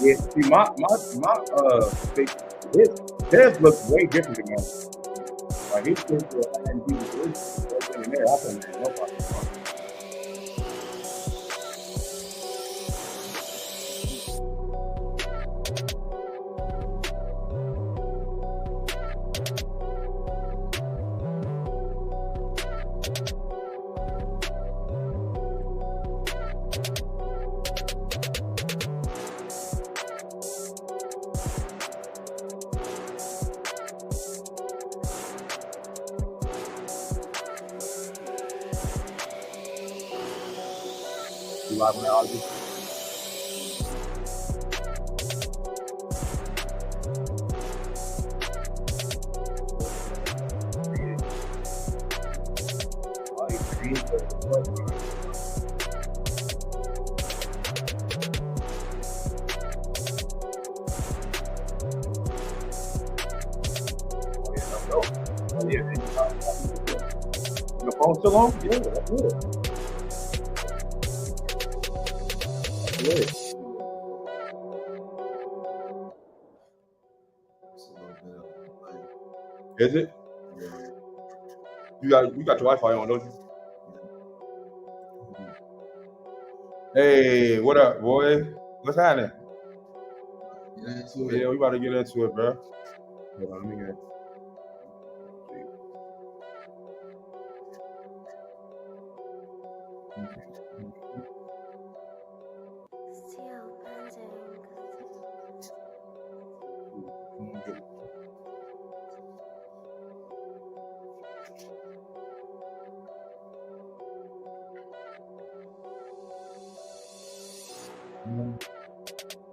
Yeah, see, face- his looks way different than mine. Like his picture, and he was right then and there. I couldn't tell nobody. You live on the Oh yeah, man. Your phone still on? Yeah, that's good. That's good. Is it? You got your Wi-Fi on, don't you? Hey, what up, boy? What's happening? Yeah, we about to get into it, bro. Hold on, let me get.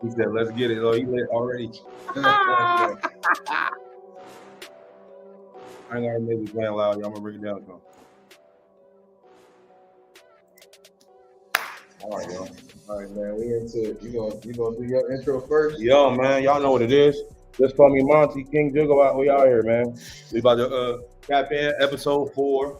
He said, "Let's get it." Oh, he lit already. I ain't gonna make it playing loud. Y'all gonna bring it down. So. All right, y'all. All right, man. We into it. You gonna do your intro first? Yo, man, y'all know what it is. Just call me Monty King Jiggle out. We out here, man. We about to tap in episode 4.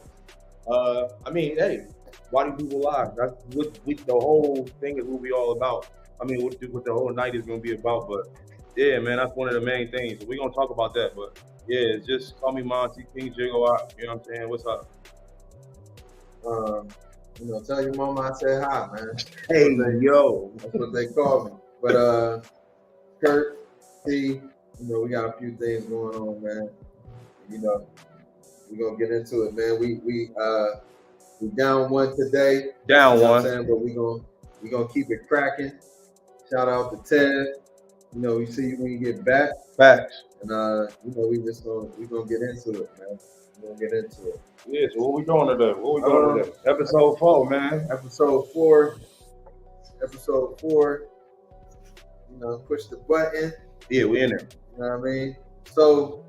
I mean, hey, why do people lie? That's what the whole thing is. What we all about. I mean, what the whole night is gonna be about. But yeah, man, that's one of the main things. We're gonna talk about that. But yeah, just call me Monty King Jiggle out. You know what I'm saying? What's up? Tell your mama I said hi, man. Hey, yo. That's what they call me. But Kurt, T, we got a few things going on, man. We're gonna get into it, man. We down one today. Down one. But we gonna keep it cracking. Shout out to Ted. We see you when you get back. Facts. And we gonna get into it, man. We're gonna get into it. Yeah, so what we doing today? Episode 4, man. Episode 4. Push the button. Yeah, we in there. You know what I mean? So,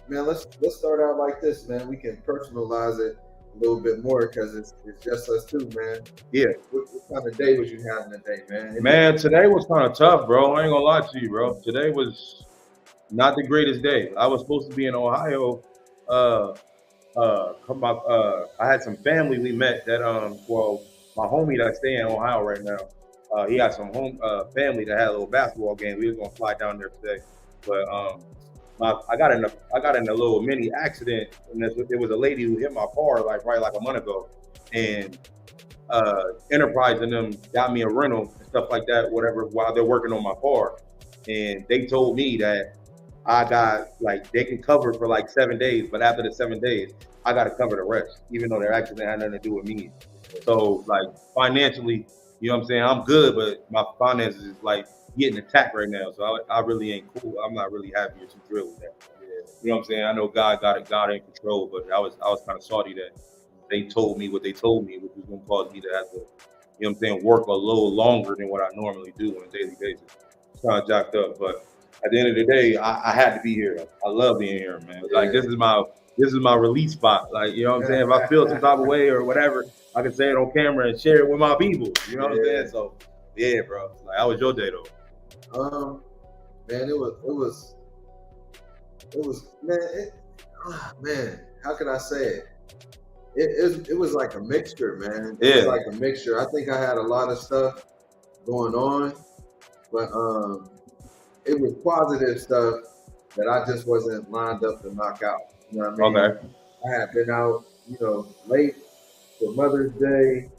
man, let's start out like this, man. We can personalize it a little bit more because it's just us two, man. Yeah. What kind of day was you having today, man? Man, today was kind of tough, bro. I ain't gonna lie to you, bro. Today was not the greatest day. I was supposed to be in Ohio. I had some family we met that my homie that stay in Ohio right now. He had some family that had a little basketball game. We was gonna fly down there today, but I got in a little mini accident, and there was a lady who hit my car probably like a month ago, and Enterprise and them got me a rental and stuff like that, whatever, while they're working on my car, and they told me that I got they can cover for 7 days, but after the 7 days, I got to cover the rest, even though their accident had nothing to do with me. So financially, you know what I'm saying, I'm good, but my finances is getting attacked right now. So I really ain't cool. I'm not really happy or too thrilled with that. Yeah. You know what I'm saying? I know God in control, but I was kind of salty that they told me what they told me, which was gonna cause me to have to, you know what I'm saying, work a little longer than what I normally do on a daily basis. It's kind of jacked up, but at the end of the day, I had to be here. I love being here, man. This is my release spot. You know what I'm saying? If I feel some type of way or whatever, I can say it on camera and share it with my people. You know what I'm saying? So yeah, bro. How was your day though? Man, it was man, how can I say it? It was like a mixture, man. It was like a mixture. I think I had a lot of stuff going on. but it was positive stuff that I just wasn't lined up to knock out. You know what I mean? Okay. I had been out, late for Mother's Day,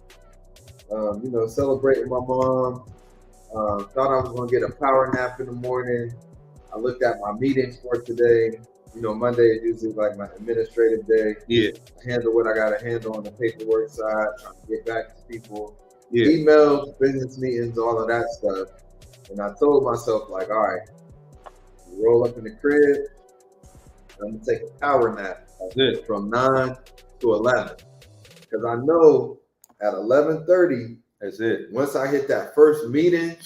celebrating my mom. Thought I was gonna get a power nap in the morning. I looked at my meetings for today. Monday is usually like my administrative day. Yeah. I handle what I gotta handle on the paperwork side, trying to get back to people. Yeah. Emails, business meetings, all of that stuff. And I told myself, like, all right, you roll up in the crib, I'm gonna take a power nap. That's it. From 9 to 11. Because I know at 11:30, that's it. Once I hit that first meeting,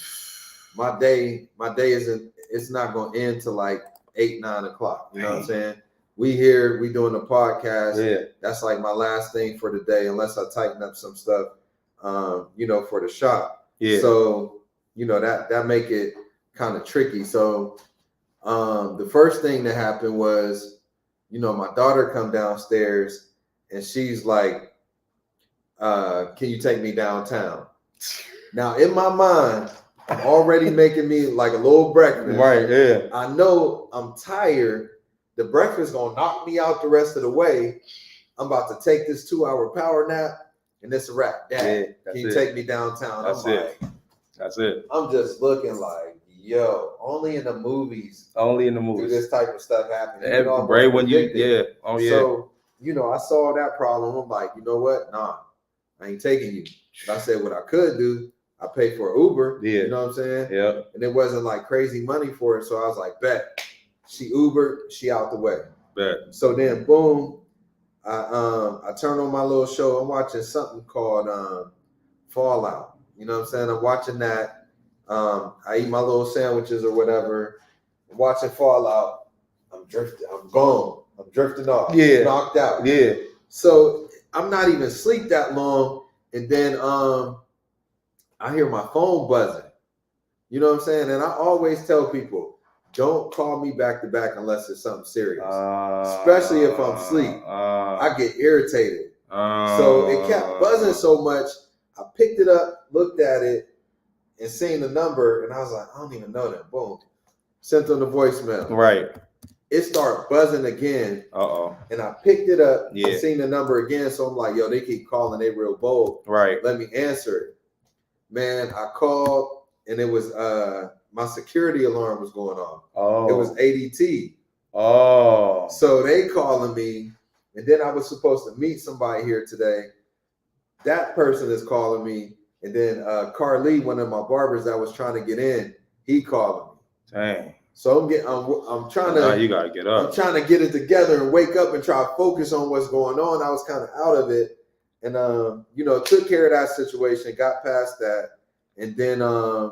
my day it's not gonna end till like 8, 9 o'clock. You know what I'm saying? We doing the podcast. Yeah. That's like my last thing for the day, unless I tighten up some stuff, for the shop. Yeah. So, that make it kind of tricky. So the first thing that happened was, my daughter come downstairs and she's like, can you take me downtown? Now, in my mind, I'm already making me like a little breakfast. Right, yeah. I know I'm tired. The breakfast gonna knock me out the rest of the way. I'm about to take this 2-hour power nap, and it's a wrap. Dad, can you take me downtown? That's it. That's it. I'm just looking like, yo, only in the movies. Only in the movies. Do this type of stuff happen. Right when you, yeah. Oh, yeah. So, I saw that problem. I'm like, you know what? Nah, I ain't taking you. But I said what I could do. I paid for Uber. Yeah. You know what I'm saying? Yeah. And it wasn't like crazy money for it. So I was like, bet. She Ubered, she out the way. Bet. So then boom, I turn on my little show. I'm watching something called Fallout. You know what I'm saying? I'm watching that. I eat my little sandwiches or whatever. I'm watching Fallout. I'm drifting. I'm gone. I'm drifting off. Yeah. Knocked out. Yeah. So I'm not even asleep that long. And then I hear my phone buzzing. You know what I'm saying? And I always tell people, don't call me back to back unless it's something serious. Especially if I'm asleep. I get irritated. So it kept buzzing so much. I picked it up, looked at it, and seen the number, and I was like, I don't even know that. Boom. Sent them the voicemail. Right. It started buzzing again. And I picked it up and seen the number again. So I'm like, yo, they keep calling, they real bold. Right. Let me answer it. Man, I called, and it was my security alarm was going off. It was ADT. So they calling me, and then I was supposed to meet somebody here today. That person is calling me, and then Carly, one of my barbers that was trying to get in, he calling me. Dang. So I'm trying to. Now you gotta get up. I'm trying to get it together and wake up and try to focus on what's going on. I was kind of out of it, and took care of that situation, got past that, and then I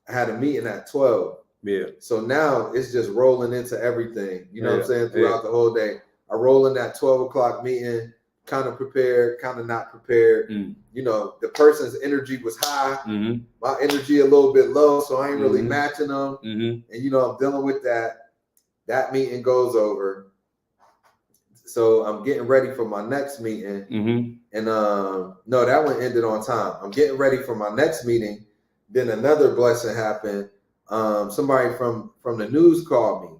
had a meeting at 12. Yeah. So now it's just rolling into everything. You know what I'm saying? Throughout the whole day. I roll in that 12 o'clock meeting, kind of prepared, kind of not prepared. The person's energy was high. My energy a little bit low, so I ain't really matching them. And, I'm dealing with that. That meeting goes over. So I'm getting ready for my next meeting. And no, that one ended on time. I'm getting ready for my next meeting. Then another blessing happened. Somebody from the news called me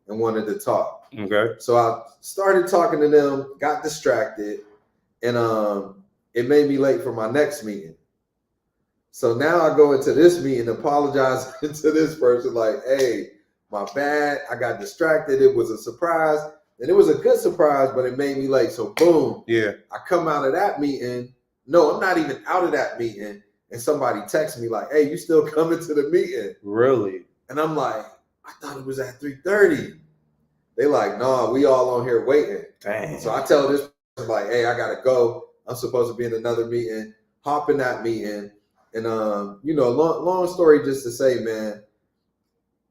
and wanted to talk. Okay. So I started talking to them, got distracted, and it made me late for my next meeting. So now I go into this meeting, apologize to this person, like, hey, my bad. I got distracted. It was a surprise. And it was a good surprise, but it made me late. So boom. Yeah. I come out of that meeting. No, I'm not even out of that meeting. And somebody texts me like, hey, you still coming to the meeting? Really? And I'm like, I thought it was at 3:30. They like, nah, we all on here waiting. Dang. So I tell this person like, hey, I gotta go. I'm supposed to be in another meeting. Hop in that meeting. And long story just to say, man,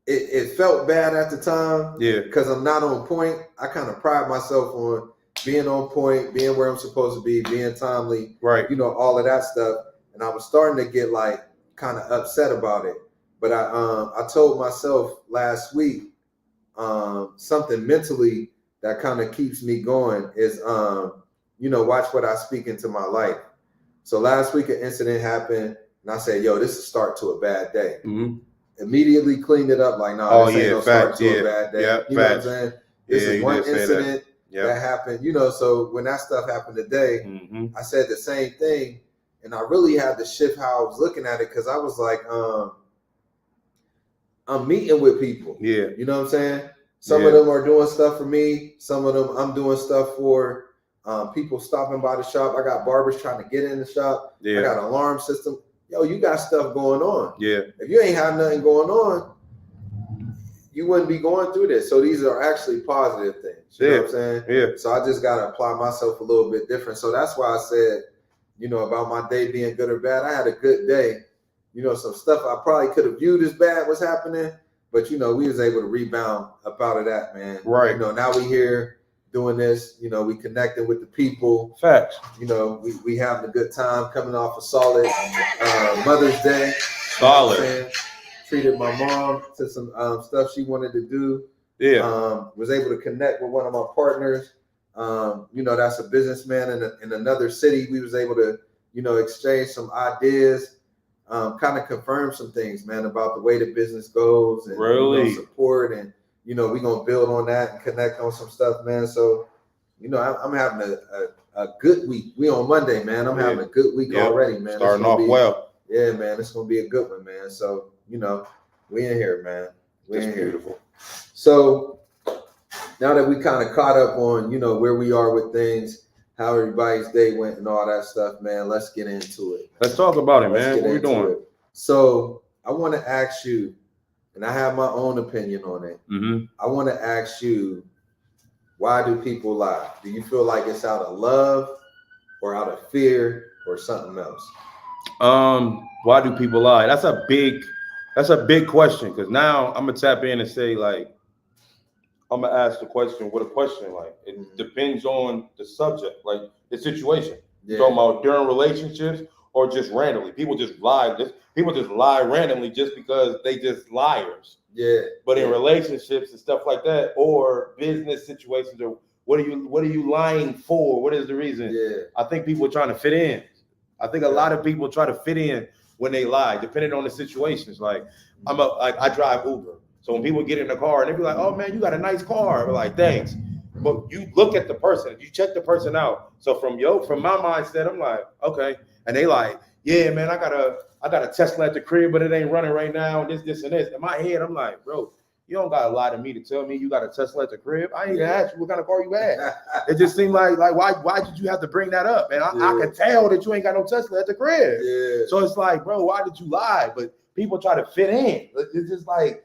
it felt bad at the time. Yeah. Because I'm not on point. I kind of pride myself on being on point, being where I'm supposed to be, being timely. Right. All of that stuff. And I was starting to get like kind of upset about it. But I told myself last week something mentally that kind of keeps me going is, watch what I speak into my life. So last week an incident happened and I said, yo, this is a start to a bad day. immediately cleaned it up. Like, no, this ain't no start to a bad day. Yeah, you know what I'm saying? This is one incident that happened. You know, so when that stuff happened today, I said the same thing, and I really had to shift how I was looking at it because I was like, I'm meeting with people. Yeah, you know what I'm saying? Some of them are doing stuff for me. Some of them I'm doing stuff for. People stopping by the shop. I got barbers trying to get in the shop. I got an alarm system. Yo, you got stuff going on. Yeah. If you ain't have nothing going on, you wouldn't be going through this. So these are actually positive things. You know what I'm saying? Yeah. So I just got to apply myself a little bit different. So that's why I said, you know, about my day being good or bad. I had a good day. You know, some stuff I probably could have viewed as bad was happening, but, you know, we was able to rebound up out of that, man. Right. You know, now we here doing this. You know, we connected with the people. Facts. You know, we having a good time coming off a solid Mother's Day. Solid. You know, treated my mom to some stuff she wanted to do. Yeah. Was able to connect with one of my partners. You know, that's a businessman in another city. We was able to, you know, exchange some ideas, kind of confirm some things, man, about the way the business goes and really? you know, support. And, you know, we're going to build on that and connect on some stuff, man. So, you know, I'm having a good week. We on Monday, man. I'm having a good week already, man. Starting off well. Yeah, man. It's going to be a good one, man. So, you know, we in here, man. We in here. Beautiful. So now that we kind of caught up on, you know, where we are with things, how everybody's day went and all that stuff, man, let's get into it. Let's talk about it, man. What we doing? It. So I want to ask you, and I have my own opinion on it. I want to ask you, why do people lie? Do you feel like it's out of love or out of fear or something else? Why do people lie? That's a big question, because now I'm gonna tap in and say, like, I'm gonna ask the question with a question. Like, it depends on the subject, like the situation. You're talking about during relationships or just randomly. People just lie. People just lie randomly just because they just liars. Yeah. But in relationships and stuff like that, or business situations, or what are you lying for? What is the reason? Yeah. I think people are trying to fit in. I think a lot of people try to fit in when they lie, depending on the situations. Like, I drive Uber. So when people get in the car and they be like, "Oh man, you got a nice car," we're like, "Thanks." But you look at the person, you check the person out. So from my mindset, I'm like, okay. And they like, "Yeah, man, I got a Tesla at the crib, but it ain't running right now. And this, and this." In my head, I'm like, bro, you don't gotta lie to me to tell me you got a Tesla at the crib. I ain't even asked you what kind of car you had. It just seemed like why did you have to bring that up? And I could tell that you ain't got no Tesla at the crib. Yeah. So it's like, bro, why did you lie? But people try to fit in. It's just like,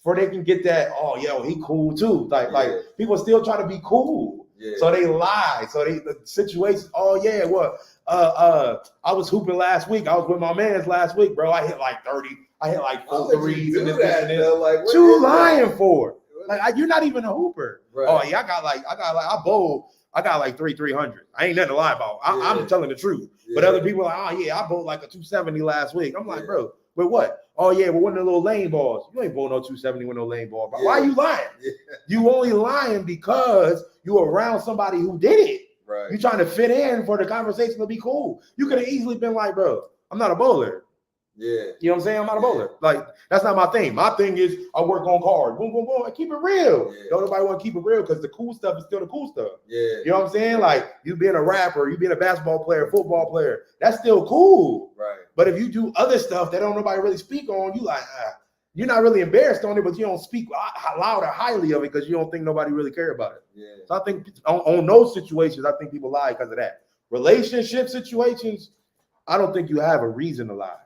for they can get that, oh, yo, he cool too. Like people still try to be cool. Yeah. So they lie. So the situation, oh yeah, well, I was hooping last week. I was with my mans last week, bro. I hit like 30. I hit like 4 threes and this and this. Like, what you lying for? Like, you're not even a hooper. Right. Oh yeah, I bowl. I got like 300. I ain't nothing to lie about. I'm telling the truth. Yeah. But other people are like, oh yeah, I bowled like a 270 last week. I'm like, bro, with what? Oh yeah, but one of the little lane balls. You ain't bowling no 270 with no lane ball. But why are you lying? Yeah. You only lying because you around somebody who did it. Right. You trying to fit in for the conversation to be cool. You could have easily been like, bro, I'm not a bowler. Yeah. You know what I'm saying? I'm not a bowler. Like, that's not my thing. My thing is I work on cards. Boom, boom, boom. I keep it real. Yeah. Don't nobody want to keep it real because the cool stuff is still the cool stuff. Yeah. You know what I'm saying? Like, you being a rapper, you being a basketball player, football player, that's still cool. Right. But if you do other stuff that don't nobody really speak on, you like, you're not really embarrassed on it, but you don't speak loud or highly of it because you don't think nobody really care about it. Yeah. So I think on those situations, I think people lie because of that. Relationship situations, I don't think you have a reason to lie.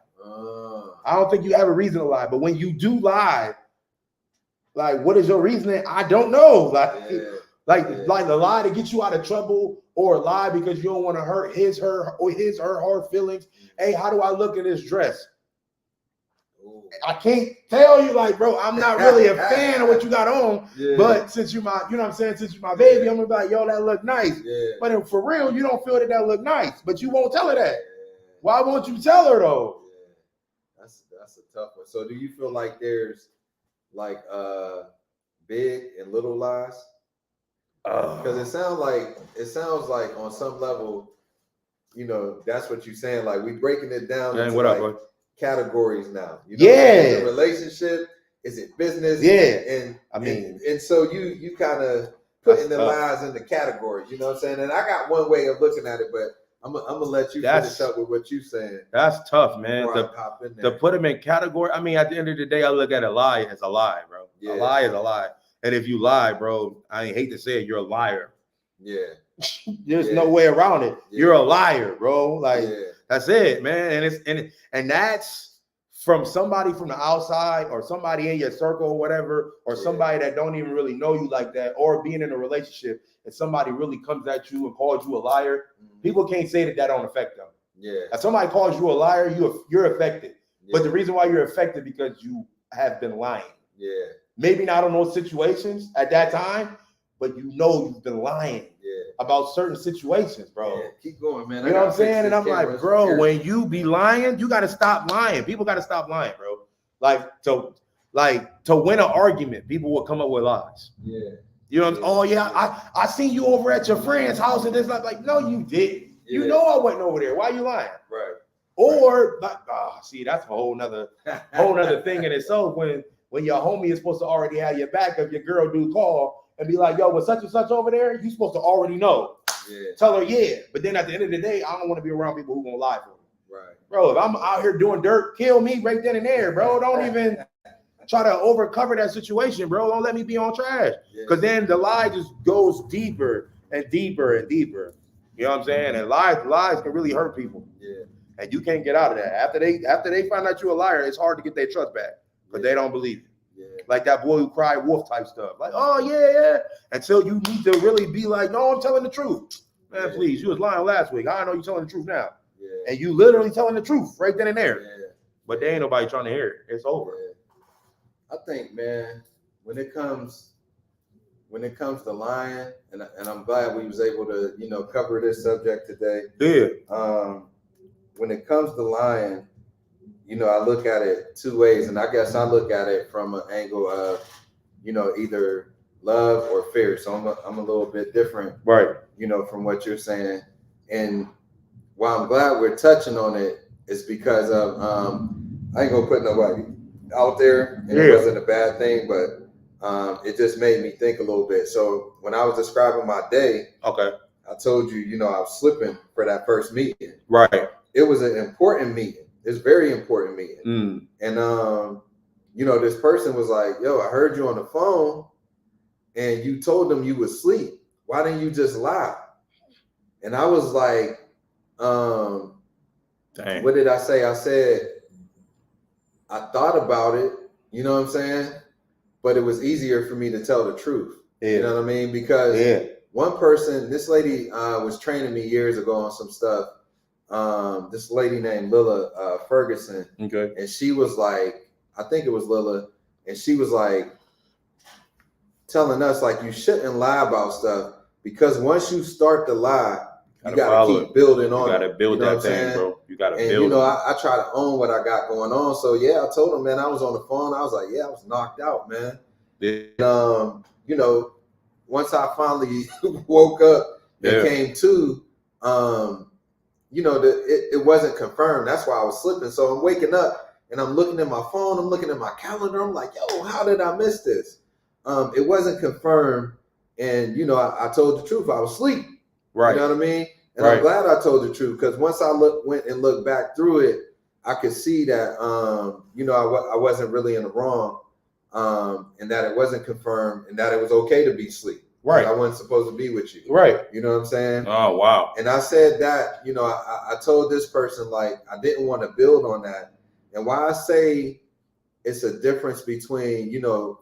I don't think you have a reason to lie. But when you do lie, like, what is your reasoning? I don't know. Like the lie to get you out of trouble, or a lie because you don't want to hurt his or her feelings. Hey, how do I look in this dress? Ooh. I can't tell you, like, bro, I'm not really a fan of what you got on. Yeah. But since you know what I'm saying, since you're my baby, I'm gonna be like, yo, that look nice. Yeah. But for real, you don't feel that look nice, but you won't tell her that. Why won't you tell her though? That's a tough one. So do you feel like there's like big and little lies? Because it sounds like on some level, you know, that's what you're saying. Like, we breaking it down. Man, what up, boy? categories now. You know, Yeah. the relationship, is it business? Yeah. And I mean, and so you kind of putting the lives in the categories. You know what I'm saying? And I got one way of looking at it, but I'm gonna let you finish up with what you saying. That's tough, man. To put them in category. I mean, at the end of the day, I look at a lie as a lie, bro. Yeah. A lie is a lie. And if you lie, bro, I hate to say it, you're a liar. Yeah. There's no way around it. Yeah. You're a liar, bro. Like that's it, man. And that's from somebody from the outside or somebody in your circle or whatever, or somebody that don't even really know you like that, or being in a relationship and somebody really comes at you and calls you a liar. People can't say that don't affect them. Yeah. If somebody calls you a liar, you're affected. Yeah. But the reason why you're affected because you have been lying. Yeah. Maybe not on those situations at that time, but you know you've been lying about certain situations, bro. Yeah. Keep going, man. You know what I'm saying? And I'm like, bro, when you be lying, you got to stop lying. People got to stop lying, bro. Like to win an argument, people will come up with lies. Yeah. You know what I'm saying? Oh, yeah, I seen you over at your friend's house and this. Like, no, you didn't. Yeah. You know I wasn't over there. Why are you lying? Right. Or, like, see, that's a whole nother thing in itself when your homie is supposed to already have your back if your girl do call and be like, yo, was such and such over there? You supposed to already know. Yeah. Tell her, yeah. But then at the end of the day, I don't want to be around people who gonna lie for me. Right. Bro, if I'm out here doing dirt, kill me right then and there, bro. Don't even try to overcover that situation, bro. Don't let me be on trash. Because then the lie just goes deeper and deeper and deeper. You know what I'm saying? And lies can really hurt people. Yeah. And you can't get out of that. After they find out you're a liar, it's hard to get their trust back because they don't believe it. Yeah. Like that boy who cried wolf type stuff. Like, oh, yeah. Until you need to really be like, no, I'm telling the truth. Man, please, you was lying last week. I know you're telling the truth now. Yeah. And you literally telling the truth right then and there. Yeah. But there ain't nobody trying to hear it. It's over. Yeah. I think, man, when it comes to lying, and I'm glad we was able to, cover this subject today. Yeah. When it comes to lying, I look at it two ways, and I guess I look at it from an angle of, either love or fear. So I'm a little bit different, right? From what you're saying. And why I'm glad we're touching on it is because of I ain't gonna put nobody out there, and it wasn't a bad thing, but it just made me think a little bit. So when I was describing my day, okay, I told you, I was slipping for that first meeting. Right. It was an important meeting. It's a very important meeting. And this person was like, yo, I heard you on the phone and you told them you was asleep. Why didn't you just lie? And I was like, dang. What did I say? I said, I thought about it, you know what I'm saying? But it was easier for me to tell the truth. Yeah. You know what I mean? Because one person, this lady was training me years ago on some stuff. This lady named Lila Ferguson. Okay. And she was like, I think it was Lila, and she was like telling us, like, you shouldn't lie about stuff because once you start to lie, you gotta keep building on it. You gotta build that thing, bro. You gotta build. I try to own what I got going on. So I told him, man, I was on the phone. I was like, I was knocked out, man. Yeah. And, once I finally woke up and came to, it wasn't confirmed. That's why I was slipping. So I'm waking up and I'm looking at my phone. I'm looking at my calendar. I'm like, yo, how did I miss this? It wasn't confirmed. And, I told the truth. I was asleep. Right. You know what I mean? And I'm glad I told the truth because once I went and looked back through it, I could see that, I wasn't really in the wrong, and that it wasn't confirmed and that it was okay to be asleep. Right. I wasn't supposed to be with you. Right. You know what I'm saying? Oh, wow. And I said that, I told this person, like, I didn't want to build on that. And why I say it's a difference between,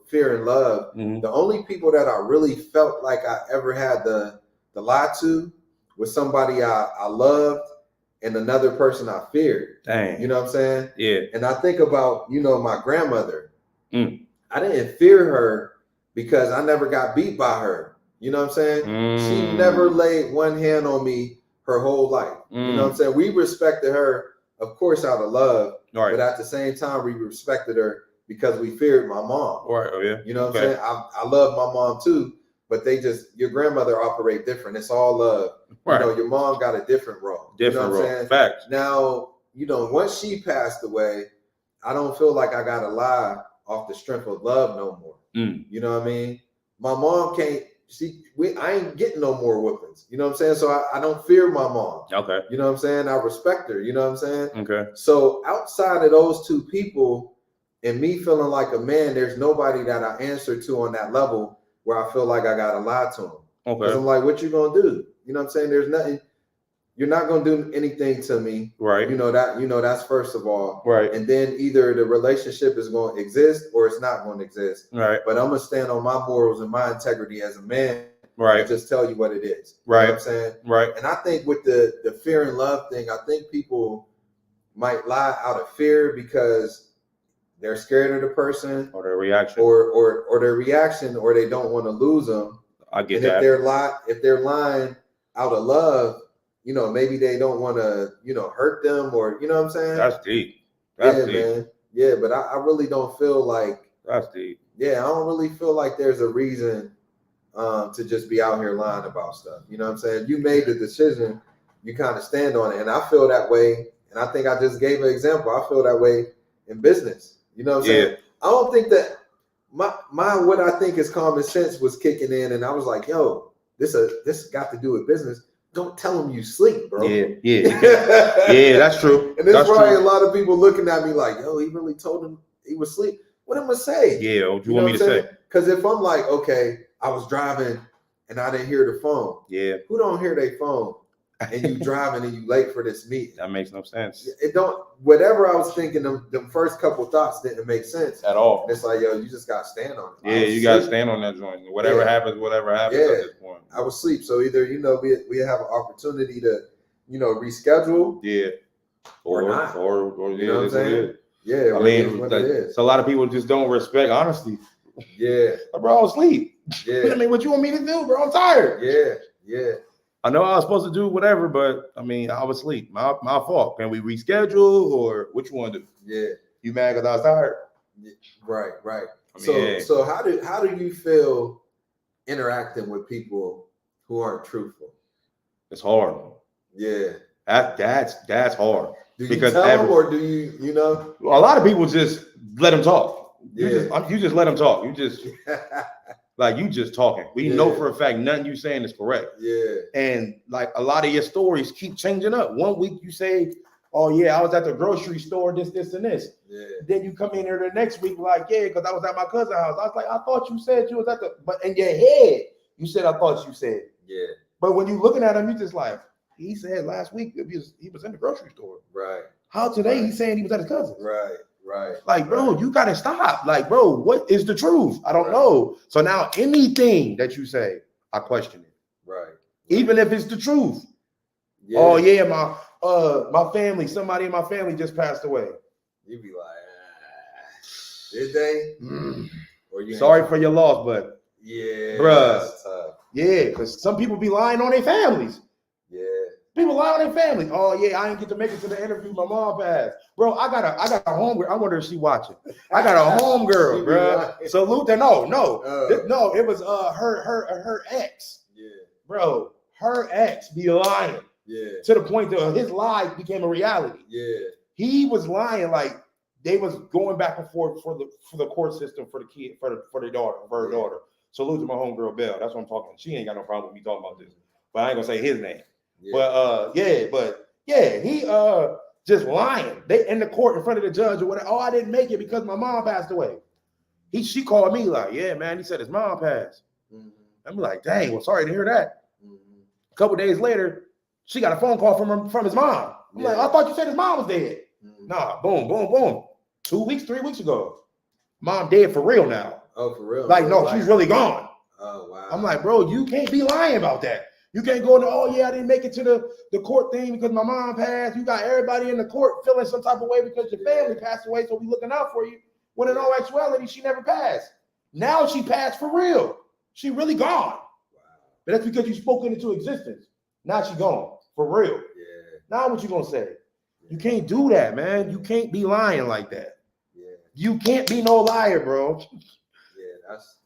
fear and love. Mm-hmm. The only people that I really felt like I ever had the lie to was somebody I loved and another person I feared. Dang. You know what I'm saying? Yeah. And I think about, my grandmother. I didn't fear her because I never got beat by her. You know what I'm saying? She never laid one hand on me her whole life. You know what I'm saying? We respected her, of course, out of love. Right. But at the same time, we respected her because we feared my mom. Right. Oh, yeah. You know what I'm saying? I love my mom too, but your grandmother operate different. It's all love. Right. Your mom got a different role. Different role. Facts. Now, once she passed away, I don't feel like I gotta lie off the strength of love no more. You know what I mean? My mom can't. I ain't getting no more whoopings. You know what I'm saying? So I don't fear my mom. Okay. You know what I'm saying? I respect her. You know what I'm saying? Okay. So outside of those two people and me feeling like a man, there's nobody that I answer to on that level where I feel like I gotta lie to them. Okay. Because I'm like, what you gonna do? You know what I'm saying? There's nothing. You're not gonna do anything to me. Right. That's first of all. Right. And then either the relationship is going to exist or it's not going to exist. Right. But I'm gonna stand on my morals and my integrity as a man. Right. And just tell you what it is. Right. You know what I'm saying? Right. And I think with the fear and love thing, I think people might lie out of fear because they're scared of the person or their reaction, or their reaction, or they don't want to lose them. I get and that. If they're lying out of love, maybe they don't want to, hurt them, or you know what I'm saying? That's deep. That's deep. Man. Yeah, but I really don't feel like that's deep. Yeah, I don't really feel like there's a reason to just be out here lying about stuff. You know what I'm saying? You made the decision, you kind of stand on it. And I feel that way. And I think I just gave an example. I feel that way in business. You know what I'm saying? I don't think that my what I think is common sense was kicking in, and I was like, yo, this got to do with business. Don't tell them you sleep, bro. Yeah. Yeah, that's true. And there's probably a lot of people looking at me like, yo, he really told him he was asleep. What am I say? Yeah, what you want me to say? Because if I'm like, okay, I was driving and I didn't hear the phone. Yeah. Who don't hear their phone? And you driving and you late for this meeting. That makes no sense. It don't. Whatever I was thinking, them first couple thoughts didn't make sense at all. And it's like, yo, you just got to stand on it. Yeah, you got to stand on that joint. Whatever happens at this point. I was asleep. So either, we have an opportunity to, reschedule. Yeah. Or not. Or you know what I'm saying? Yeah. I mean, so a lot of people just don't respect honesty. Yeah. Bro, I was asleep. Yeah. I mean, what you want me to do, bro? I'm tired. Yeah. I know I was supposed to do whatever, but I mean, I was asleep. My fault. Can we reschedule, or what you want to do? Yeah. You mad because I was tired? Yeah. Right. I mean, so how do you feel interacting with people who aren't truthful? It's hard. Yeah. That's hard. Do you tell them, or do you A lot of people just let them talk. Yeah. You just let them talk. You just you just talking. We know for a fact nothing you saying is correct. Yeah. And like a lot of your stories keep changing up. 1 week you say, oh yeah, I was at the grocery store, this, and this. Yeah. Then you come in here the next week like, yeah, because I was at my cousin's house. I was like, I thought you said you was at but in your head, you said I thought you said. Yeah. But when you looking at him, you just like, he said last week he was in the grocery store. Right. How today he's saying he was at his cousin's. Right. Like, bro, you gotta stop. Like, bro, what is the truth? I don't know. So now anything that you say, I question it. Right. Even if it's the truth. Yeah. Oh yeah, my family, somebody in my family just passed away. You be like, did they? Or you sorry for your loss, but bruh, that's tough. Yeah, because some people be lying on their families. Yeah. People lie on their family. Oh yeah, I didn't get to make it to the interview. My mom passed. Bro, I got a home girl. I wonder if she watching. I got a home girl, bro. Salute her. No. It was her ex. Yeah. Bro, her ex be lying. Yeah. To the point that his lie became a reality. Yeah. He was lying like they was going back and forth for the court system for the kid for her daughter. Salute to my homegirl Belle. That's what I'm talking. She ain't got no problem with me talking about this. But I ain't gonna say his name. Yeah. But he just lying. They in the court in front of the judge or whatever. Oh, I didn't make it because my mom passed away. She called me like, yeah, man. He said his mom passed. Mm-hmm. I'm like, dang, well, sorry to hear that. Mm-hmm. A couple days later, she got a phone call from his mom. I'm like, I thought you said his mom was dead. Mm-hmm. Nah, boom. 3 weeks ago. Mom dead for real now. Oh, for real? Like, no, she's really gone. Oh, wow. I'm like, bro, you can't be lying about that. You can't go into, oh yeah, I didn't make it to the court thing because my mom passed. You got everybody in the court feeling some type of way because your family passed away, so we looking out for you. When in all actuality, she never passed. Now she passed for real. She really gone. Wow. But that's because you spoke it into existence. Now she gone for real. Yeah. Now what you gonna say? You can't do that, man. You can't be lying like that. Yeah. You can't be no liar, bro. Yeah, that's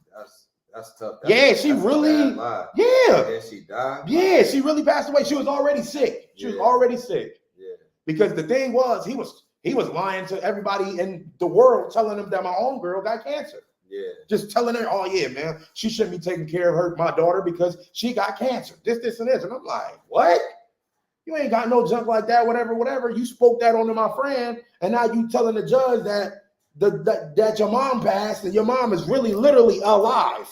tough. She really. Yeah. And she died. Yeah, she really passed away. She was already sick. She was already sick. Yeah. Because the thing was, he was lying to everybody in the world, telling them that my own girl got cancer. Yeah. Just telling her, oh yeah, man, she shouldn't be taking care of my daughter because she got cancer. This, and this. And I'm like, what? You ain't got no junk like that, whatever. You spoke that onto my friend, and now you telling the judge that that your mom passed and your mom is really literally alive.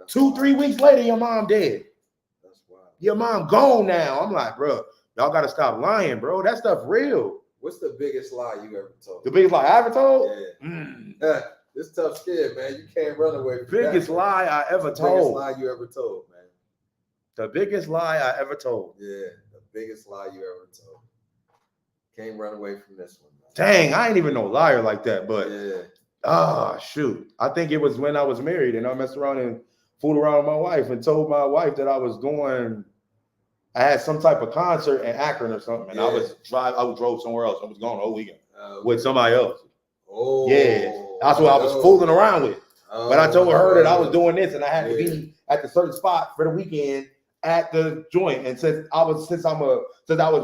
2-3 weeks later, your mom dead. That's wild. Your mom gone now. I'm like, bro, y'all gotta stop lying, bro. That stuff real. What's the biggest lie you ever told? The biggest lie I ever told? Yeah. This tough shit, man. You can't run away from biggest that. lie I ever told. Biggest lie you ever told, man. The biggest lie I ever told. Yeah, the biggest lie you ever told. Can't run away from this one, man. Dang, I ain't even no liar like that, but yeah. Shoot. I think it was when I was married and I messed around and fooled around with my wife and told my wife that I had some type of concert in Akron or something, and I drove somewhere else. I was gone the whole weekend with somebody else. Oh, yeah, that's what I was fooling around with. But I told her that I was doing this, and I had to be at the certain spot for the weekend at the joint. And since I was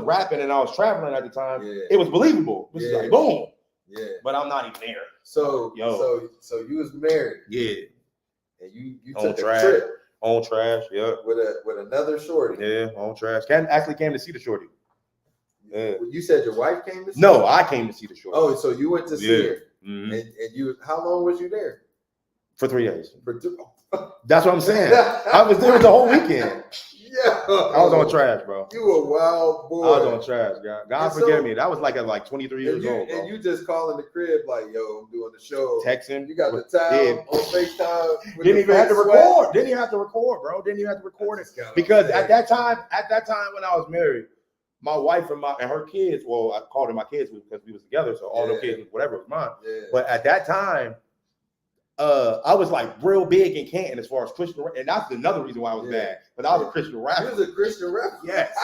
rapping and I was traveling at the time, it was believable. It was like boom. Yeah. But I'm not even there. So you was married. Yeah. And you on took trash. a trip. On trash, yeah. With another shorty. Yeah, on trash. Actually came to see the shorty. Yeah. You said your wife came to see No, her? I came to see the shorty. Oh, so you went to see her. Mm-hmm. And you, how long was you there? For 3 days. That's what I'm saying. I was there the whole weekend. Yeah. I was on trash, bro. You a wild boy. I was on trash, God forgive me. That was like at 23 years old, bro. And you just calling the crib like, yo, I'm doing the show. Texting. You got the towel on FaceTime. Didn't even have to record. Didn't even have to record, bro. Didn't even have to record it. Because at that time when I was married, my wife and her kids, well, I called them my kids because we was together, so all the kids, whatever, was mine. Yeah. But at that time, I was like real big in Canton as far as Christian, and that's another reason why I was bad. But I was a Christian rapper. You was a Christian rapper? Yes.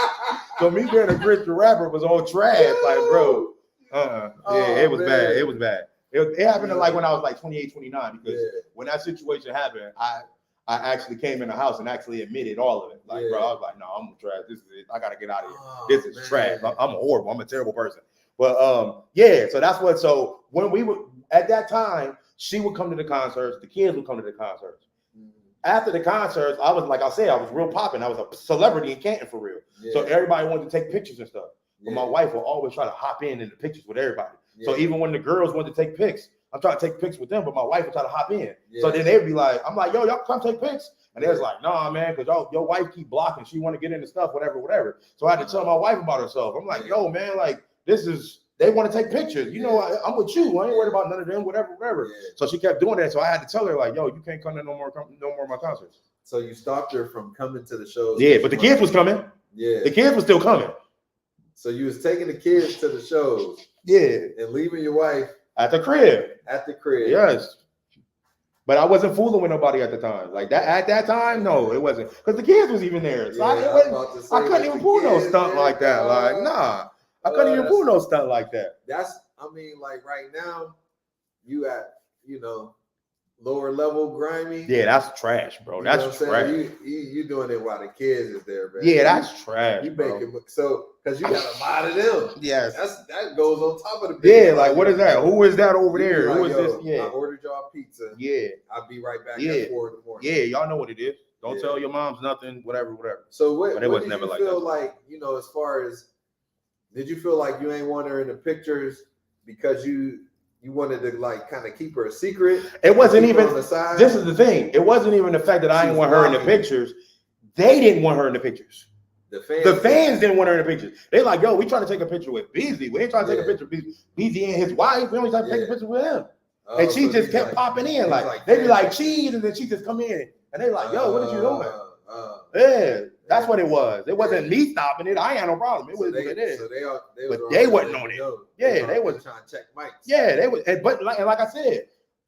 So me being a Christian rapper was all trash, like, bro. It was bad. It was bad. It happened like when I was like 28, 29, because when that situation happened, I actually came in the house and actually admitted all of it. Like, bro, I was like, no, I'm trash. This is it. I gotta get out of here. This is trash. I'm horrible. I'm a terrible person. But so that's what. So when we were at that time, she would come to the concerts. The kids would come to the concerts. After the concerts, I was like I said, I was real popping. I was a celebrity in Canton for real. Yeah. So everybody wanted to take pictures and stuff. But my wife would always try to hop in the pictures with everybody. Yeah. So even when the girls wanted to take pics, I'm trying to take pics with them, but my wife would try to hop in. Yeah. So then they'd be like, I'm like, yo, y'all come take pics. And they was like, nah, man, because your wife keep blocking. She want to get into stuff, whatever. So I had to tell my wife about herself. I'm like, yo, man, like, they want to take pictures. You know, I'm with you. I ain't worried about none of them, whatever. Yeah. So she kept doing that. So I had to tell her, like, yo, you can't come to no more of my concerts. So you stopped her from coming to the shows. Yeah, but the kids was coming. Yeah. The kids was still coming. So you was taking the kids to the shows. Yeah. And leaving your wife at the crib. Yes. But I wasn't fooling with nobody at the time. Like that at that time, no, it wasn't. Because the kids was even there. So I couldn't even pull no stunt like that. Like, nah. I couldn't even pull no stunt like that. Like right now, you at, lower level grimy. Yeah, that's trash, bro. That's trash. You doing it while the kids is there, man. Yeah, that's trash. You make it so because you got a lot of them. Yes, that goes on top of the. Like what is that? Who is that over there? Like, who is this? Yeah, I ordered y'all pizza. Yeah, I'll be right back at 4 in the morning. Yeah, y'all know what it is. Don't tell your moms nothing. Whatever. So what did you feel like? As far as, did you feel like you ain't want her in the pictures because you wanted to like kind of keep her a secret? It wasn't even. This is the thing. It wasn't even the fact that I didn't want her in the pictures. They didn't want her in the pictures. The fans didn't want her in the pictures. They like, yo, we trying to take a picture with Beasley. We ain't trying to take a picture with Beasley and his wife. We only trying to take a picture with him. And she just kept popping in. Like they be like, cheese, and then she just come in. And they like, yo, what are you doing? That's what it was. It wasn't me stopping it. I ain't had no problem. It was what it is. But they wasn't on it. Yeah, they was trying to check mics. Yeah, they was. But like I said,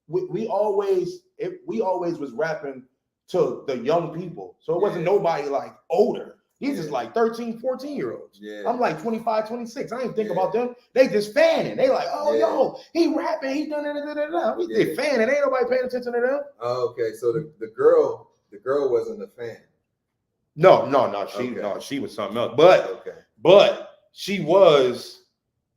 we always was rapping to the young people. So it wasn't nobody like older. These is like 13, 14-year-olds. Yeah. I'm like 25, 26. I ain't think about them. They just fanning. They like, oh, yo, he rapping. He done it. They fanning. Ain't nobody paying attention to them. Oh, okay. So the girl wasn't a fan. No. She was something else. But she was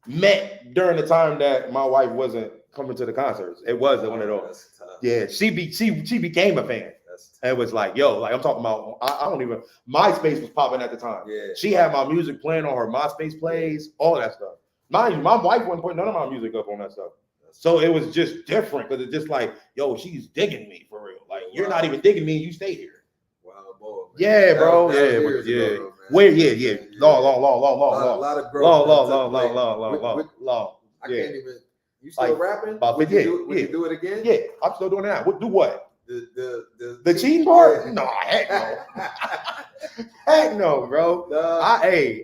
met during the time that my wife wasn't coming to the concerts. It was one of those. Yeah, she became a fan. And it was like, yo, like I'm talking about, I don't even, MySpace was popping at the time. Yeah. She had my music playing on her MySpace plays, all that stuff. Mind you, my wife wasn't putting none of my music up on that stuff. So it was just different because it's just like, yo, she's digging me for real. Like, you're not even digging me, you stay here. Wow, boy. Man. Yeah, bro. Yeah. Where, yeah. Long. A lot of growth. Long. I can't even. You still rapping? About would you do it again? Yeah, I'm still doing it now. Do what? The cheating part? Yeah. No, heck no. Heck no, bro. I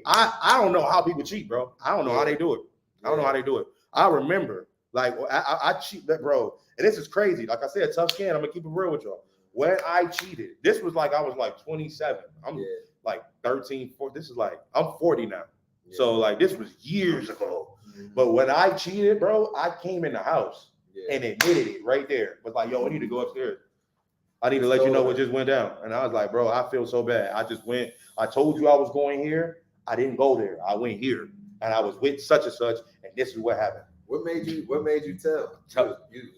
don't know how people cheat, bro. I don't know how they do it. I don't know how they do it. I remember, like, I cheat, bro. And this is crazy. Like I said, tough skin. I'm gonna keep it real with y'all. When I cheated, this was like I was like 27. I'm like 13, 14. This is like I'm 40 now. Yeah. So like this was years ago. Mm-hmm. But when I cheated, bro, I came in the house and admitted it right there. Was like, yo, I need to go upstairs. I need to let you know what just went down. And I was like, bro, I feel so bad. I just went. I told you I was going here. I didn't go there. I went here, and I was with such and such, and this is what happened. What made you tell?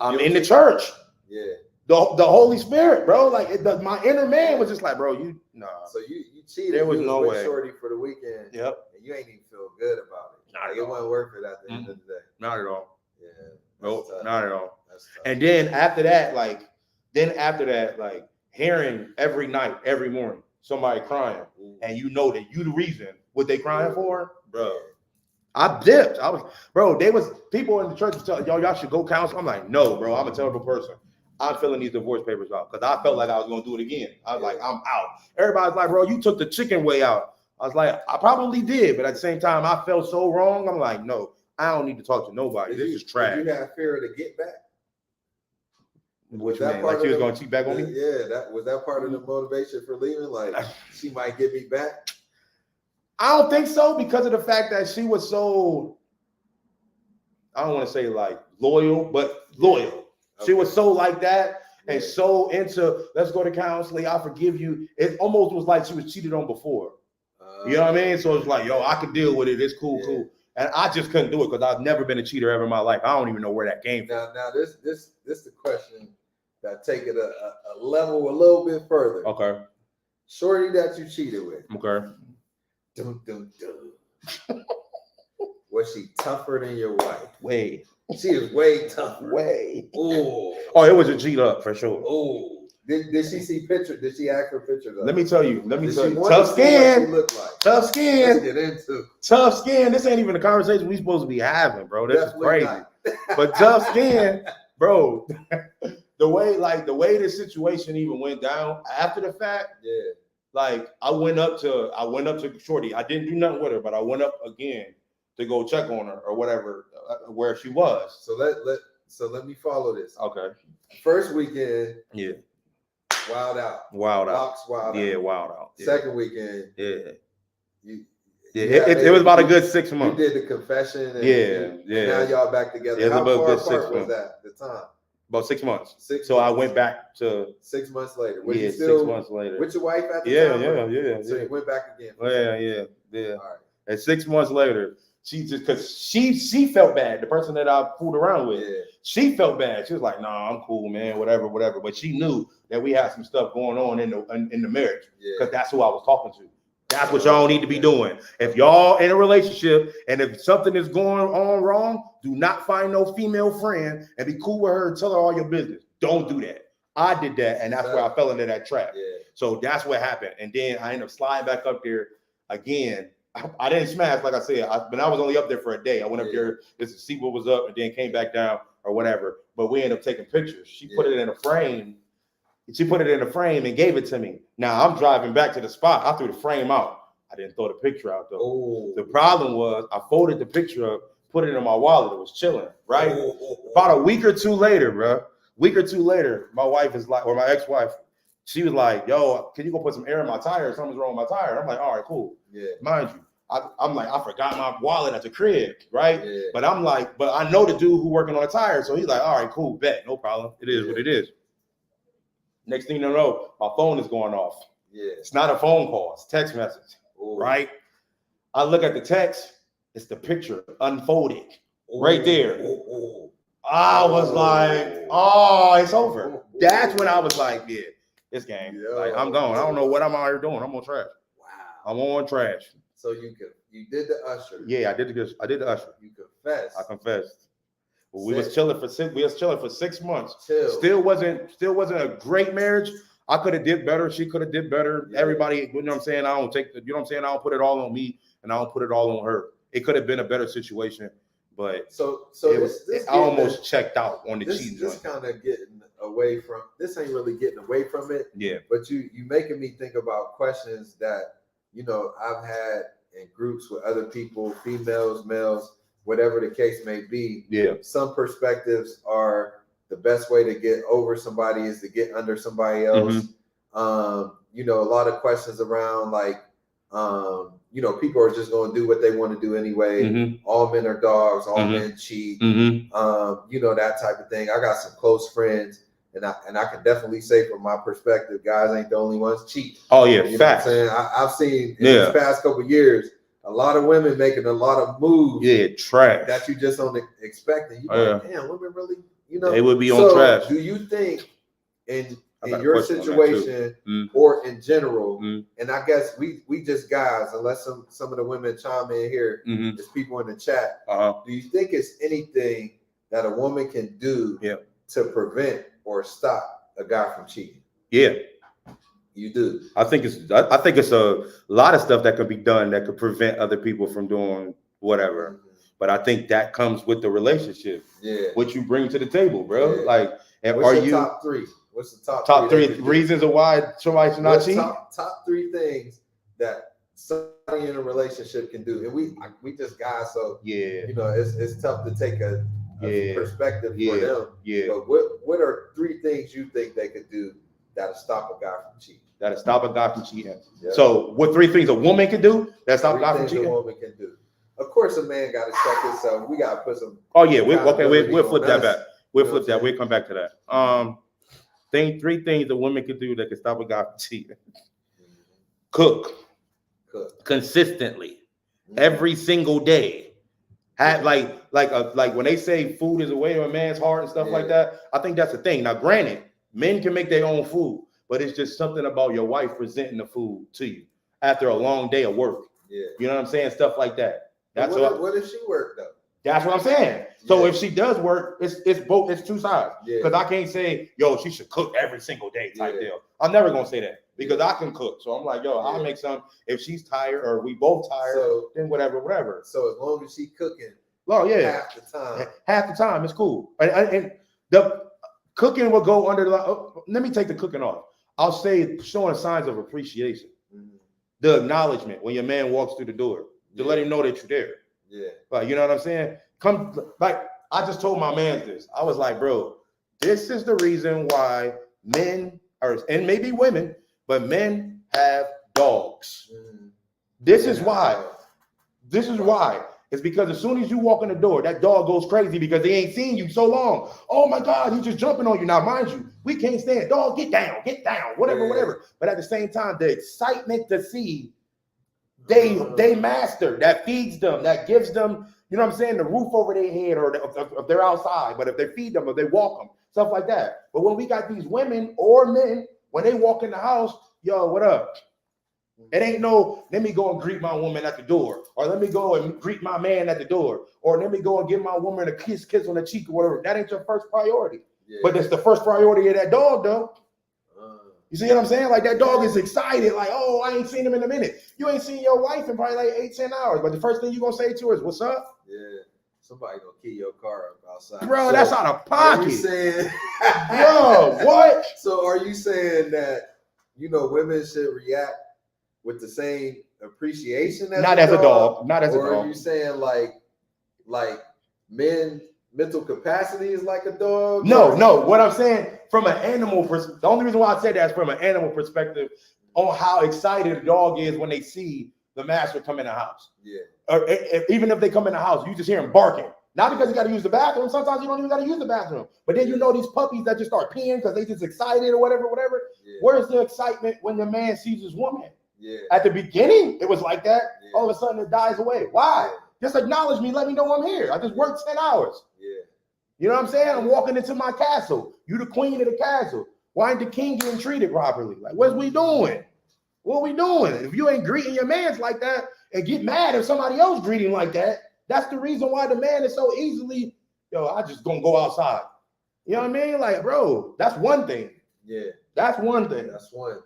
I'm in the church. Yeah. The Holy Spirit, bro. Like my inner man was just like, bro, you nah. So you cheated. There was no way. Shorty for the weekend. Yep. And you ain't even feel good about it. Like, it wasn't worth it at the end of the day. Not at all. Yeah. Nope. Not at all. And then after that, like hearing every night, every morning, somebody crying, and you know that you the reason what they crying for, bro. I dipped. There was people in the church telling y'all should go counsel. I'm like, no, bro, I'm a terrible person. I'm filling these divorce papers out because I felt like I was going to do it again. I was like, I'm out. Everybody's like, bro, you took the chicken way out. I was like, I probably did, but at the same time, I felt so wrong. I'm like, no, I don't need to talk to nobody. This is trash. Did you have fear to get back? What you mean? Like she was going to cheat back on me? Yeah, that part of the motivation for leaving. Like she might get me back. I don't think so because of the fact that she was so, I don't want to say like loyal, but loyal. Okay. She was so like that and so into let's go to counseling. I forgive you. It almost was like she was cheated on before. You know what I mean? So it's like, yo, I can deal with it. It's cool. And I just couldn't do it because I've never been a cheater ever in my life. I don't even know where that came from. Now this the question that take it a level a little bit further. Okay. Shorty that you cheated with. Okay. Dun, dun, dun. Was she tougher than your wife? Way. She is way tougher. Way. Oh, it was a cheat up for sure. Oh. Did she see pictures? Did she ask for pictures? Let me tell you. Tough skin. Tough skin. Let's get into. Tough skin. This ain't even a conversation we supposed to be having, bro. This is crazy. But tough skin, bro. The way this situation even went down after the fact. Yeah. Like I went up to Shorty. I didn't do nothing with her, but I went up again to go check on her or whatever, where she was. So let me follow this. Okay. First weekend. Yeah. Wild out. Wild out. Box wild out. Yeah, wild out. Yeah. Second weekend. Yeah. It was about a good 6 months. You did the confession. And, yeah. Now y'all back together. Yeah, how far apart was that at the time? About 6 months. So I went back to 6 months later. Was you still 6 months later with your wife at the time? Yeah. So you went back again. Yeah. All right. And 6 months later, she just because she felt bad. The person that I fooled around with, she felt bad. She was like, "Nah, I'm cool, man. Whatever." But she knew that we had some stuff going on in the marriage because that's who I was talking to. That's what y'all need to be doing. If y'all in a relationship and if something is going on wrong, do not find no female friend and be cool with her and tell her all your business. Don't do that. I did that, and that's where I fell into that trap. Yeah. So that's what happened. And then I ended up sliding back up there again. I didn't smash, like I said, but I was only up there for a day. I went up there just to see what was up and then came back down or whatever. But we ended up taking pictures. She put it in a frame. She put it in a frame and gave it to me. Now I'm driving back to the spot. I threw the frame out. I didn't throw the picture out though. Oh. The problem was I folded the picture up, put it in my wallet. It was chilling, right? About a week or two later, my wife is like, or my ex-wife, she was like, "Yo, can you go put some air in my tire? Something's wrong with my tire." I'm like, "All right, cool." Yeah. Mind you, I'm like, I forgot my wallet at the crib, right? Yeah. But I'm like, but I know the dude who working on the tire, so he's like, "All right, cool, bet, no problem. It is what it is." Next thing you know, my phone is going off. Yeah. It's not a phone call, it's a text message. Ooh. Right? I look at the text, it's the picture unfolded right there. I was like, oh, it's over. That's when I was like, yeah, this game. Like, I'm gone. I don't know what I'm out here doing. I'm on trash. Wow. I'm on trash. So you did the usher. Yeah, I did the usher. You confessed. I confessed. We was chilling for 6 months. Chill. Still wasn't a great marriage. I could have did better. She could have did better. Yeah. Everybody, you know what I'm saying? I don't put it all on me and I don't put it all on her. It could have been a better situation, but I almost checked out on the cheating. This kind of getting away from this ain't really getting away from it. Yeah. But you making me think about questions that, you know, I've had in groups with other people, females, males, whatever the case may be. Yeah. Some perspectives are the best way to get over somebody is to get under somebody else. Mm-hmm. You know, a lot of questions around like, you know, people are just going to do what they want to do anyway. Mm-hmm. All men are dogs. All mm-hmm. men cheat. Mm-hmm. You know, that type of thing. I got some close friends, and I can definitely say from my perspective, guys ain't the only ones cheat. Oh yeah, you facts. Know what I'm saying? I've seen in these past couple of years a lot of women making a lot of moves. Yeah, trash that you just don't expect. And you like, damn, women really, you know, they would be on trash. Do you think in your situation or in general, and I guess we just guys, unless some of the women chime in here, there's people in the chat. Do you think it's anything that a woman can do to prevent or stop a guy from cheating? Yeah. You do. I think it's a lot of stuff that could be done that could prevent other people from doing whatever. But I think that comes with the relationship. Yeah. What you bring to the table, bro. Yeah. Like, and what's are your you top three? What's the top three reasons of why somebody should not cheat? Top three things that somebody in a relationship can do. And we just guys, so yeah, you know, it's tough to take a perspective for them. Yeah. But what are three things you think they could do that'll stop a guy from cheating? That'll stop a guy from cheating. Yeah. So what three things a woman can do that stop a guy from cheating? A woman can do. Of course, a man got to check himself. We got to put some. Oh yeah, we'll flip that back. We'll flip that. We'll come back to that. Three things a woman can do that can stop a guy from cheating. Cook consistently, every single day. Have like when they say food is a way of a man's heart and stuff like that. I think that's the thing. Now, granted, men can make their own food, but it's just something about your wife presenting the food to you after a long day of work. Yeah, you know what I'm saying? Stuff like that. That's what if she worked though? That's what I'm saying. So if she does work, it's both. It's two sides. Because I can't say, yo, she should cook every single day type deal. I'm never gonna say that because I can cook. So I'm like, yo, I'll make some. If she's tired or we both tired, then whatever. So as long as she cooking, half the time it's cool. And the cooking will go under the. Let me take the cooking off. I'll say showing signs of appreciation, the acknowledgement when your man walks through the door to let him know that you're there. Yeah. Like, you know what I'm saying? I just told my man this. I was like, bro, this is the reason why men and maybe women, but men have dogs. This is why. It's because as soon as you walk in the door, that dog goes crazy because they ain't seen you so long. Oh my God, he's just jumping on you. Now, mind you, we can't stand dog, get down, whatever. But at the same time, the excitement to see they master, that feeds them, that gives them, you know what I'm saying, the roof over their head, or if they're outside, but if they feed them or they walk them, stuff like that. But when we got these women or men, when they walk in the house, yo, what up? It ain't no, let me go and greet my woman at the door, or let me go and greet my man at the door, or let me go and give my woman a kiss on the cheek or whatever. That ain't your first priority. Yeah. But it's the first priority of that dog, though. You see what I'm saying? Like, that dog is excited. Like, oh, I ain't seen him in a minute. You ain't seen your wife in probably like 8-10 hours. But the first thing you're going to say to her is, what's up? Yeah. Somebody going to key your car up outside. Bro, that's out of pocket. Are you saying... Bro, what? So are you saying that, you know, women should react with the same appreciation as Not as a dog. Not as a dog. Or are you saying like men... mental capacity is like a dog? No. What I'm saying from an animal perspective, the only reason why I said that is from an animal perspective on how excited a dog is when they see the master come in the house. Yeah. Or even if they come in the house, you just hear him barking. Not because you got to use the bathroom. Sometimes you don't even got to use the bathroom. But then you know these puppies that just start peeing because they just excited or whatever. Yeah. Where's the excitement when the man sees his woman? Yeah. At the beginning, it was like that. Yeah. All of a sudden, it dies away. Why? Just acknowledge me. Let me know I'm here. I just worked 10 hours. Yeah. You know what I'm saying? I'm walking into my castle. You the queen of the castle. Why ain't the king getting treated properly? Like, what's we doing? What we doing? If you ain't greeting your mans like that and get mad if somebody else greeting like that, that's the reason why the man is so easily, I just gonna go outside. You know what I mean? Like, bro, that's one thing. Yeah. That's one thing. That's one.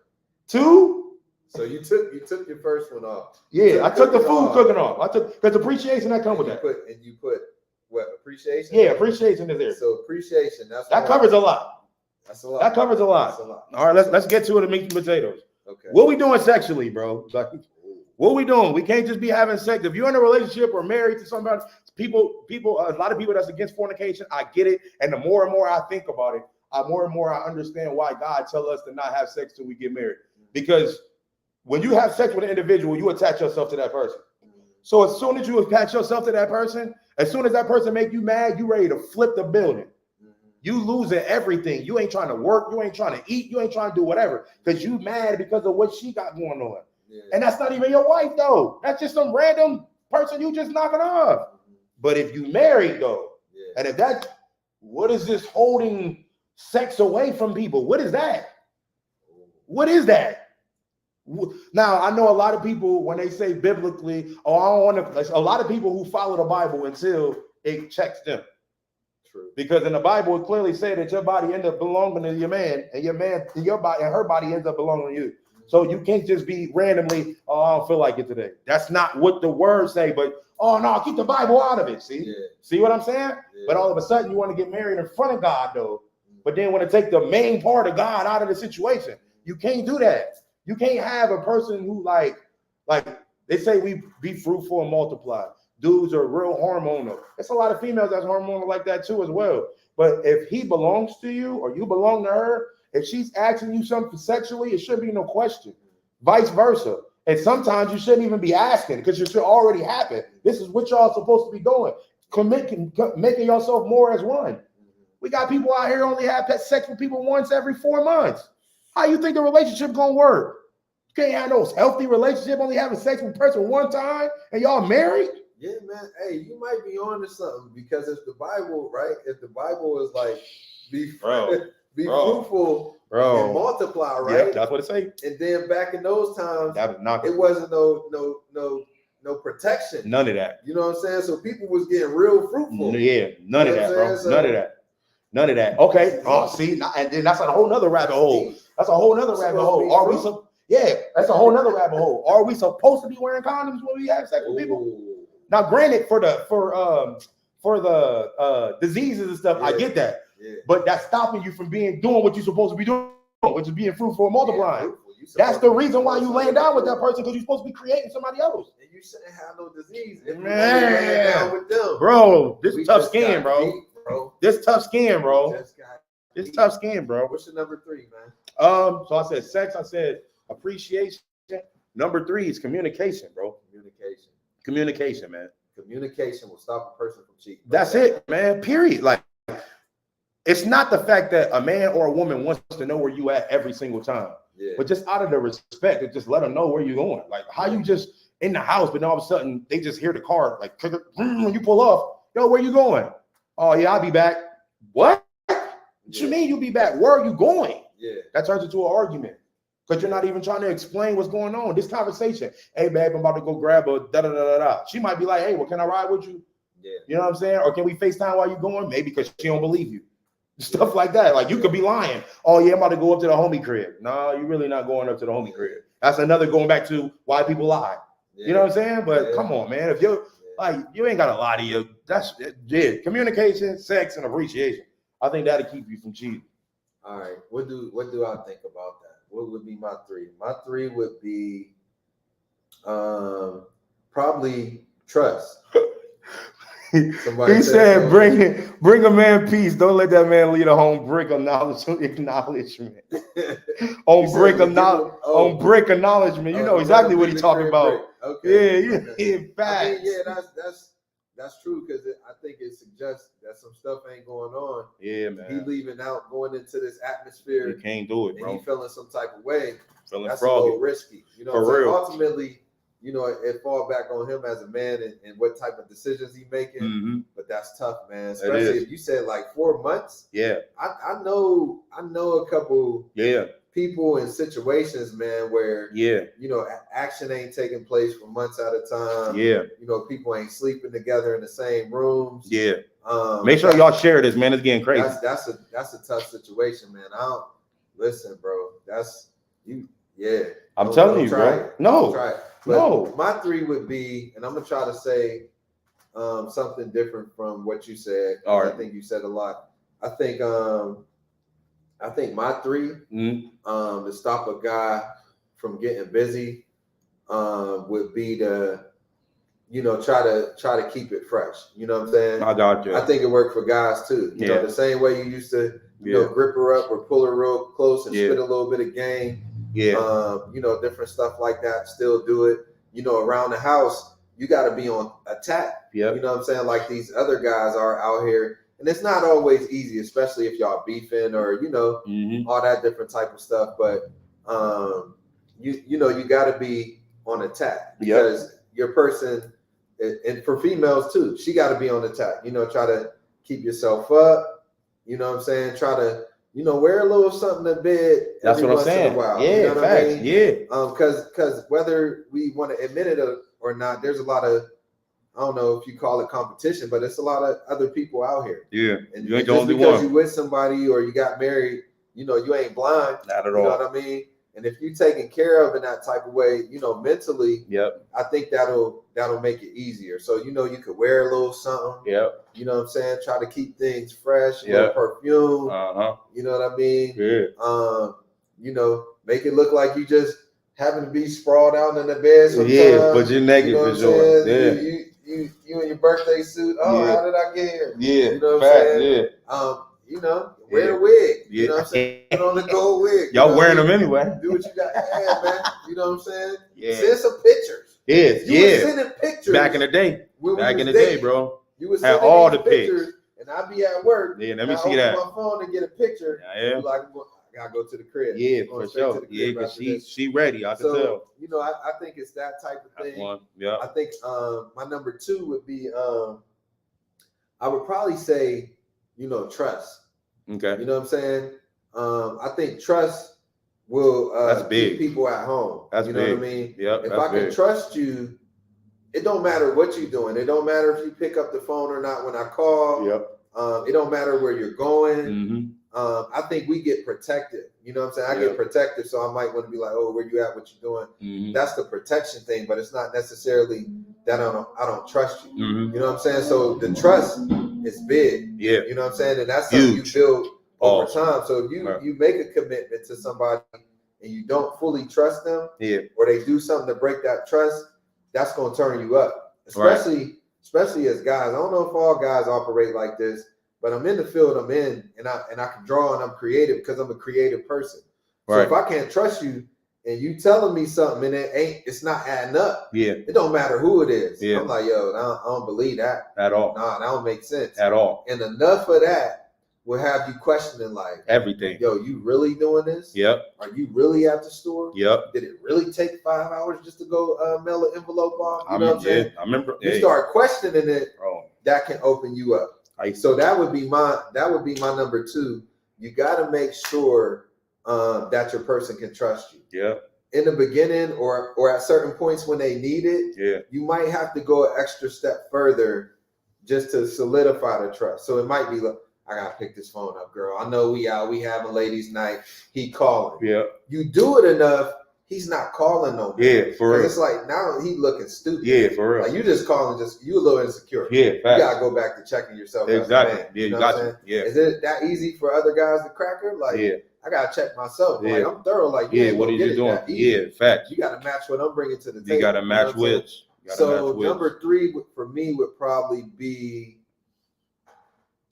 Two. So you took your first one off. Yeah, I took the food cooking off. I took because appreciation that comes with that. You put what, appreciation? Yeah, appreciation is there. So appreciation, that covers a lot. That's a lot. That covers a lot. That's a lot. All right, let's get to it and meat and potatoes. Okay. What we doing sexually, bro? Like, what we doing? We can't just be having sex. If you're in a relationship or married to somebody, a lot of people that's against fornication, I get it. And the more and more I think about it, more and more I understand why God tells us to not have sex till we get married. Because when you have sex with an individual, you attach yourself to that person. So as soon as you attach yourself to that person, as soon as that person make you mad, you ready to flip the building. You losing everything. You ain't trying to work. You ain't trying to eat. You ain't trying to do whatever because you mad because of what she got going on. Yeah. And that's not even your wife, though. That's just some random person you just knocking off. But if you married, though, and if that, what is this holding sex away from people? What is that? What is that? Now, I know a lot of people, when they say biblically, I don't want to, a lot of people who follow the Bible until it checks them. True. Because in the Bible, it clearly said that your body ends up belonging to your man, and your body and her body ends up belonging to you. So you can't just be randomly, I don't feel like it today. That's not what the words say, but no, keep the Bible out of it. See? See what I'm saying? Yeah. But all of a sudden you want to get married in front of God, though, but then want to take the main part of God out of the situation. You can't do that. You can't have a person who like they say we be fruitful and multiply. Dudes are real hormonal. There's a lot of females that's hormonal like that too as well. But if he belongs to you or you belong to her, if she's asking you something sexually, it should be no question. Vice versa. And sometimes you shouldn't even be asking because it should already happen. This is what y'all supposed to be doing. Making yourself more as one. We got people out here only have sex with people once every 4 months. How you think the relationship gonna work? You can't have no healthy relationship only having sex with a person one time and y'all married? Yeah, man. Hey, you might be on to something because if the Bible, right? If the Bible is like be fruitful and multiply, right? Yeah, that's what it say. And then back in those times, it wasn't no protection. None of that. You know what I'm saying? So people was getting real fruitful. Yeah, none of that, bro. None of that. None of that. Okay. Oh, see, and then that's a whole nother rabbit hole. That's a whole nother rabbit hole. That's a whole nother rabbit hole. Are we supposed to be wearing condoms when we have sex with people? Now, granted, for the diseases and stuff, I get that. Yeah. But that's stopping you from doing what you're supposed to be doing, which is being fruitful and multiplying. That's the reason why you laying down with that person, because you're supposed to be creating somebody else. And you shouldn't have no disease if you laying down with them. Bro, this tough skin, bro. This tough skin, bro. This tough skin, bro. What's your number 3, man? So I said sex. I said appreciation. Number 3 is communication, bro. Communication, man. Communication will stop a person from cheating. That's it, man. Period. Like, it's not the fact that a man or a woman wants to know where you at every single time, but just out of the respect, just let them know where you're going. Like, how you just in the house, but then all of a sudden they just hear the car, like, when you pull off, yo, where you going? Oh yeah, I'll be back. What? What you mean you'll be back? Where are you going? Yeah, that turns into an argument. Because you're not even trying to explain what's going on. This conversation, hey, babe, I'm about to go grab a da-da-da-da-da. She might be like, hey, well, can I ride with you? Yeah. You know what I'm saying? Or can we FaceTime while you're going? Maybe because she don't believe you. Stuff like that. Like, you could be lying. Oh, yeah, I'm about to go up to the homie crib. No, you're really not going up to the homie crib. That's another going back to why people lie. Yeah. You know what I'm saying? But come on, man. If you're, like, you ain't got to lie to you. That's it. Communication, sex, and appreciation. I think that'll keep you from cheating. All right. What do I think about that? What would be my 3? My 3 would be probably trust. He said, bring a man peace. Don't let that man lead a home brick of acknowledgement. On brick acknowledgement. You know exactly what he's talking about. Okay. Yeah, facts. That's true, because I think it suggests that some stuff ain't going on. Yeah, man. He leaving out, going into this atmosphere. You can't do it, bro. And he feeling some type of way. Feeling that's froggy. A little risky. You know, for real. Ultimately, you know, it fall back on him as a man and what type of decisions he making. Mm-hmm. But that's tough, man. Especially if you said like 4 months. Yeah. I know a couple people in situations, man, where you know, action ain't taking place for months at a time. Yeah. You know, people ain't sleeping together in the same rooms. Yeah. Make sure y'all share this, man. It's getting crazy. That's a tough situation, man. I don't listen, bro. That's you. Yeah. I'm telling you, bro. No. No. My 3 would be, and I'm gonna try to say something different from what you said. All right. I think you said a lot. I think my 3 to stop a guy from getting busy would be to, you know, try to keep it fresh. You know what I'm saying? I got you. I think it worked for guys too. You know, the same way you used to, you know, grip her up or pull her real close and spit a little bit of game. Yeah. You know, different stuff like that. Still do it. You know, around the house, you got to be on attack. Yeah. You know what I'm saying? Like these other guys are out here, and it's not always easy, especially if y'all beefing or, you know, all that different type of stuff. But you know, you got to be on attack because your person, and for females too, she got to be on attack. You know, try to keep yourself up. You know what I'm saying? Try to, you know, wear a little something to bed. That's what I'm saying. Yeah, you know facts. I mean? Yeah. Because whether we want to admit it or not, there's a lot of, I don't know if you call it competition, but it's a lot of other people out here. Yeah. And you ain't the only one. Just because you with somebody or you got married, you know, you ain't blind. Not at all. You know what I mean? And if you taken care of in that type of way, you know, mentally, I think that'll make it easier. So, you know, you could wear a little something. You know what I'm saying? Try to keep things fresh, a little perfume. You know what I mean? You know, make it look like you just happen to be sprawled out in the bed sometimes. Yeah, but you're naked, you know, for sure. You in your birthday suit. Oh, how did I get here? Yeah. You know what I'm saying? You know, wear a wig. You know what I'm saying? Put on the gold wig. Y'all wearing them anyway. Do what you got to have, man. You know what I'm saying? Send some pictures. You were sending pictures. Back in the day. Back in the day, bro. You was sending all the pictures. And I'd be at work. Yeah, let me see that. I open my phone and get a picture. Yeah. Like, I gotta go to the crib. Yeah, for sure. Yeah, because she ready. I can tell. You know, I think it's that type of thing. Yeah. I think my number 2 would be I would probably say, you know, trust. Okay. You know what I'm saying? I think trust will keep people at home. That's you know big. What I mean? Yep, if I can trust you, it don't matter what you're doing. It don't matter if you pick up the phone or not when I call. It don't matter where you're going. I think we get protective. You know what I'm saying? I get protective, so I might want to be like, oh, where you at? What you doing? That's the protection thing, but it's not necessarily that I don't trust you. You know what I'm saying? So the trust is big. Yeah. You know what I'm saying? And that's something you build over time. So if you make a commitment to somebody and you don't fully trust them, or they do something to break that trust, that's going to turn you up. Especially as guys. I don't know if all guys operate like this, but I'm in the field I'm in, and I can draw and I'm creative because I'm a creative person. So if I can't trust you and you telling me something and it's not adding up, it don't matter who it is. I'm like, yo, I don't believe that at all. Nah, that don't make sense at all. And enough of that will have you questioning like everything. Yo, you really doing this? Yep. Are you really at the store? Yep. Did it really take 5 hours just to go mail an envelope off? You know what I'm saying? I remember. You start questioning it. That can open you up. So that would be my number 2. You got to make sure that your person can trust you. Yeah. In the beginning or at certain points when they need it, you might have to go an extra step further just to solidify the trust. So it might be like, I gotta pick this phone up, girl. I know we having ladies' night. He calling. Yeah. You do it enough, he's not calling no more. Yeah, for real. It's like now he looking stupid. Yeah, for real. Like you just calling, you a little insecure. Yeah, fact. You gotta go back to checking yourself. Exactly. Yeah, you got to. Yeah. Is it that easy for other guys to crack her? Like, I gotta check myself. Like I'm thorough. Like, what are you doing? Yeah, fact. You gotta match what I'm bringing to the table. You gotta match which. So number 3 for me would probably be.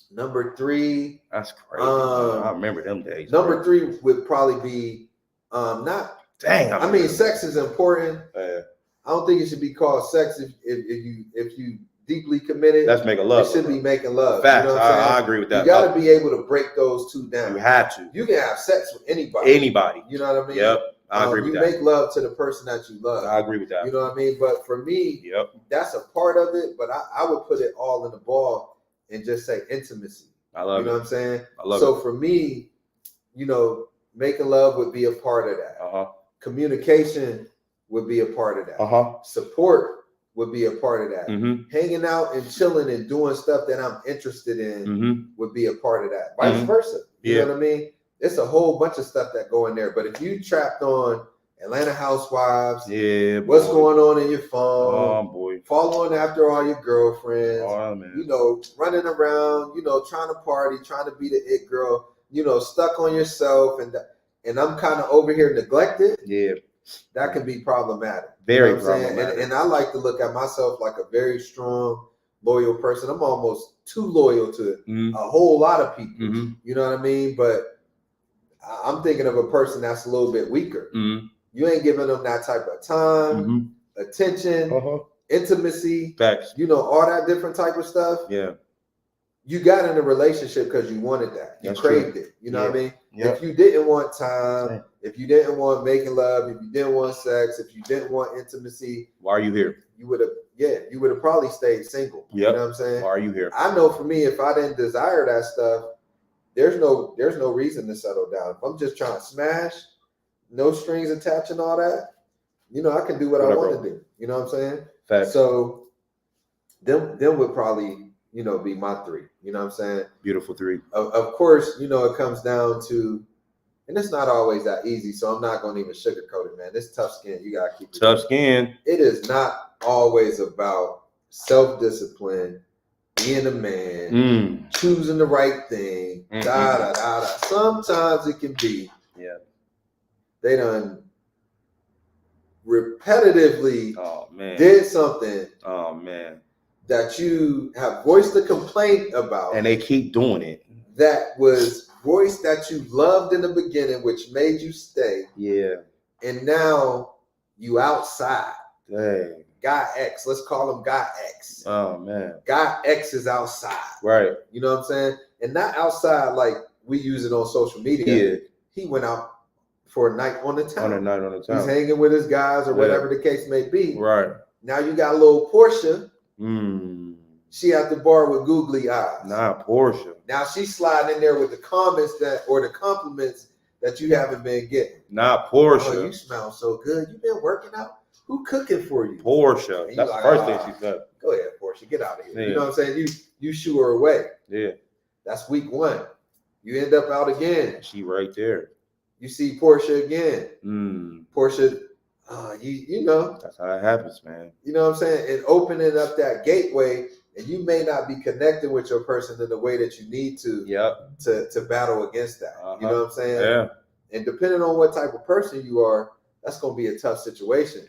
Number 3. That's crazy. I remember them days. Number 3 would probably be not. Dang. I mean, sex is important. I don't think it should be called sex if you deeply committed. That's making love. It should be making love. Facts. You know I agree with that. You got to be able to break those two down. You have to. You can have sex with anybody. Anybody. You know what I mean? Yep. I agree with you that. make love to the person that you love. I agree with that. You know what I mean? But for me, that's a part of it. But I would put it all in the ball and just say intimacy. I love it. You know what I'm saying? I love so for me, making love would be a part of that. Communication would be a part of that. Support would be a part of that. Hanging out and chilling and doing stuff that I'm interested in would be a part of that. Vice versa. You know what I mean? It's a whole bunch of stuff that go in there. But if you trapped on Atlanta Housewives, what's going on in your phone, following after all your girlfriends, running around, trying to party, trying to be the it girl, stuck on yourself, and I'm kind of over here neglected. That can be problematic. Very problematic. And I like to look at myself like a very strong, loyal person. I'm almost too loyal to a whole lot of people. You know what I mean? But I'm thinking of a person that's a little bit weaker. You ain't giving them that type of time, attention, intimacy, all that different type of stuff. You got in a relationship because you wanted that. You craved it. You know what I mean? If you didn't want time, if you didn't want making love, if you didn't want sex, if you didn't want intimacy, why are you here? You would have probably stayed single. You know what I'm saying? Why are you here? I know for me, if I didn't desire that stuff, there's no reason to settle down. If I'm just trying to smash, no strings attached and all that, I can do what I want to do. You know what I'm saying? Facts. So them would probably be my three. You know what I'm saying? Beautiful three. Of course, it comes down to, and it's not always that easy, so I'm not going to even sugarcoat it, man. It's tough skin. You got to keep it tough skin. It is not always about self-discipline, being a man, choosing the right thing, da-da-da-da. Sometimes it can be. They done repetitively did something. Oh, man. That you have voiced a complaint about. And they keep doing it. That was voiced that you loved in the beginning, which made you stay. And now you outside. Dang. Guy X, let's call him Guy X. Oh, man. Guy X is outside. Right. You know what I'm saying? And not outside like we use it on social media. He went out for a night on the town. He's hanging with his guys or whatever the case may be. Right. Now you got little Portia. She at the bar with googly eyes. Not Portia. Now she's sliding in there with the comments or the compliments that you haven't been getting. Not Portia. Oh, you smell so good. You been working out? Who cooking for you? Portia. That's the first thing she said. Go ahead, Portia. Get out of here. You know what I'm saying? You shoo her away. That's week one. You end up out again. She right there. You see Portia again. Portia. You know. That's how it happens, man. You know what I'm saying? And opening up that gateway, and you may not be connecting with your person in the way that you need to to battle against that. You know what I'm saying? And depending on what type of person you are, that's gonna be a tough situation.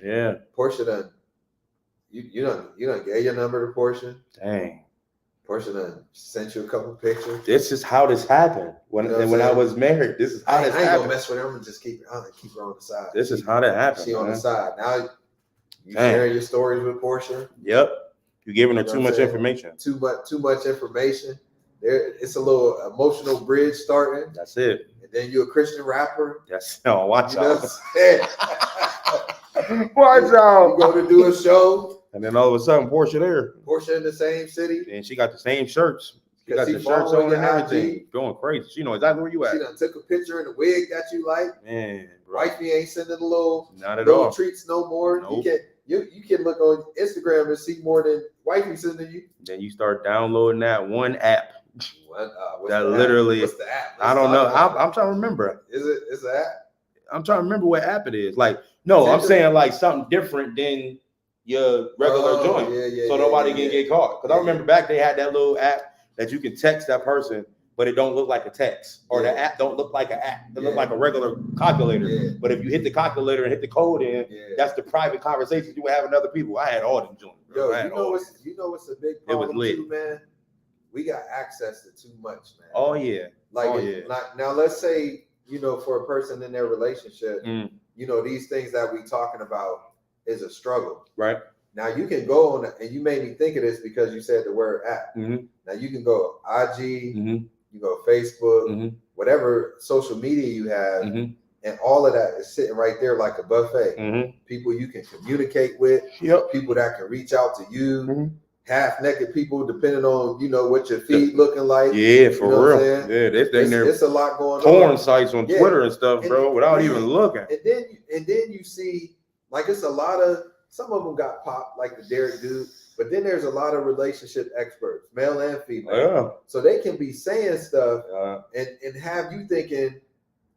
Portia done you done gave your number to Portia. Dang. Portia done sent you a couple pictures. This is how this happened. When I was married, this is how this happened. I ain't gonna mess with her. I'm gonna just keep her on the side. This is how that happened. She on the side. Now you sharing your stories with Portia. Yep. You're giving her too much information. Too much information. It's a little emotional bridge starting. That's it. And then you're a Christian rapper. Yes. Oh, watch out. Watch out. You go to do a show. And then all of a sudden, Portia there. Portia in the same city. And she got the same shirts. She got the shirts on and everything. Going crazy. She know exactly where you at. She done took a picture in the wig that you like. Man, bro. Wifey ain't sending little treats no more. Nope. You can look on Instagram and see more than wifey sending you. Then you start downloading that one app. That literally. What's the app? I don't know. I'm trying to remember. It's an app? I'm trying to remember what app it is. Like, no, I'm saying like something different than your regular joint. So nobody can get caught. Because I remember back they had that little app that you can text that person, but it don't look like a text. Or the app don't look like an app. It look like a regular calculator. But if you hit the calculator and hit the code in, that's the private conversations you would have with other people. I had all them joints. Yo, you know what's a big problem too, man? We got access to too much, man. Oh yeah. Like now let's say, for a person in their relationship, these things that we talking about is a struggle. Right. Now you can go on, and you made me think of this because you said the word app. Now you can go IG, you go Facebook, whatever social media you have, And all of that is sitting right there like a buffet. People you can communicate with, people that can reach out to you, half naked people, depending on, you know, what your feet looking like. Yeah, for real. Yeah, it's a lot going on. Porn sites on Twitter and stuff, bro, without even looking. And then you see, like, it's a lot of, some of them got popped, like the Derek dude, but then there's a lot of relationship experts, male and female. So they can be saying stuff and have you thinking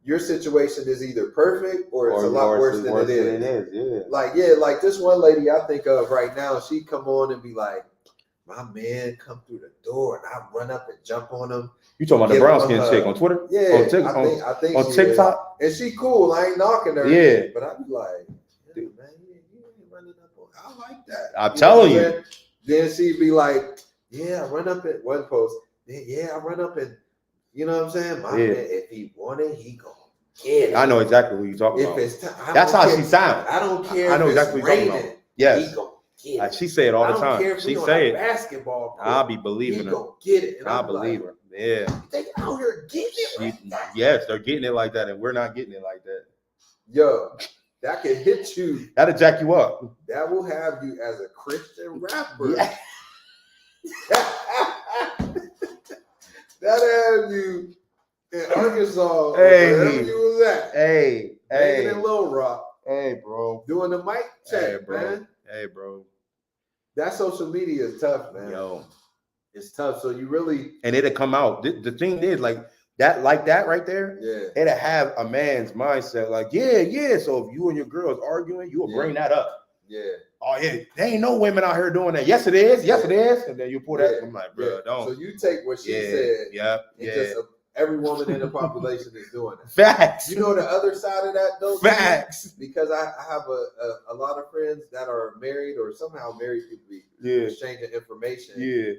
your situation is either perfect or it's a lot worse than it is. Like this one lady I think of right now, she come on and be like, my man come through the door and I run up and jump on him. You talking about the brown skin chick on Twitter? Yeah, I think on TikTok. And she cool. I ain't knocking her. Yeah, but I be like, dude, man, you ain't running up on. I like that. I'm telling you. Then she'd be like, yeah, I run up at one post. Yeah, I run up and, you know what I'm saying? My man, if he wanted, he gonna get it. I know exactly what you're talking about. It's that's how she sounds. I don't care. I know exactly what you're talking about. Yes. He gonna get it. She say it all the time. She say it. Basketball. I'll be believing her. He gonna get it. I believe her. Yeah. They out here getting it like that. Yes, they're getting it like that, and we're not getting it like that. Yo, that can hit you. That'll jack you up. That will have you as a Christian rapper. Yeah. That have you in Arkansas, wherever you was at. Hey, in Little Rock. Hey, bro. Doing the mic check, man. Hey, bro. That social media is tough, man. Yo. It's tough. So you really... And it'll come out. The thing is, like that right there, it'll have a man's mindset. Like, yeah. So if you and your girl is arguing, you will bring that up. Yeah. Oh, yeah. There ain't no women out here doing that. Yes, it is. Yes, it is. And then you pull that. I'm like, bro, don't. So you take what she said. Just every woman in the population is doing it. Facts. You know the other side of that, though? Facts. Because I have a lot of friends that are married or somehow married people be exchanging information. Yeah.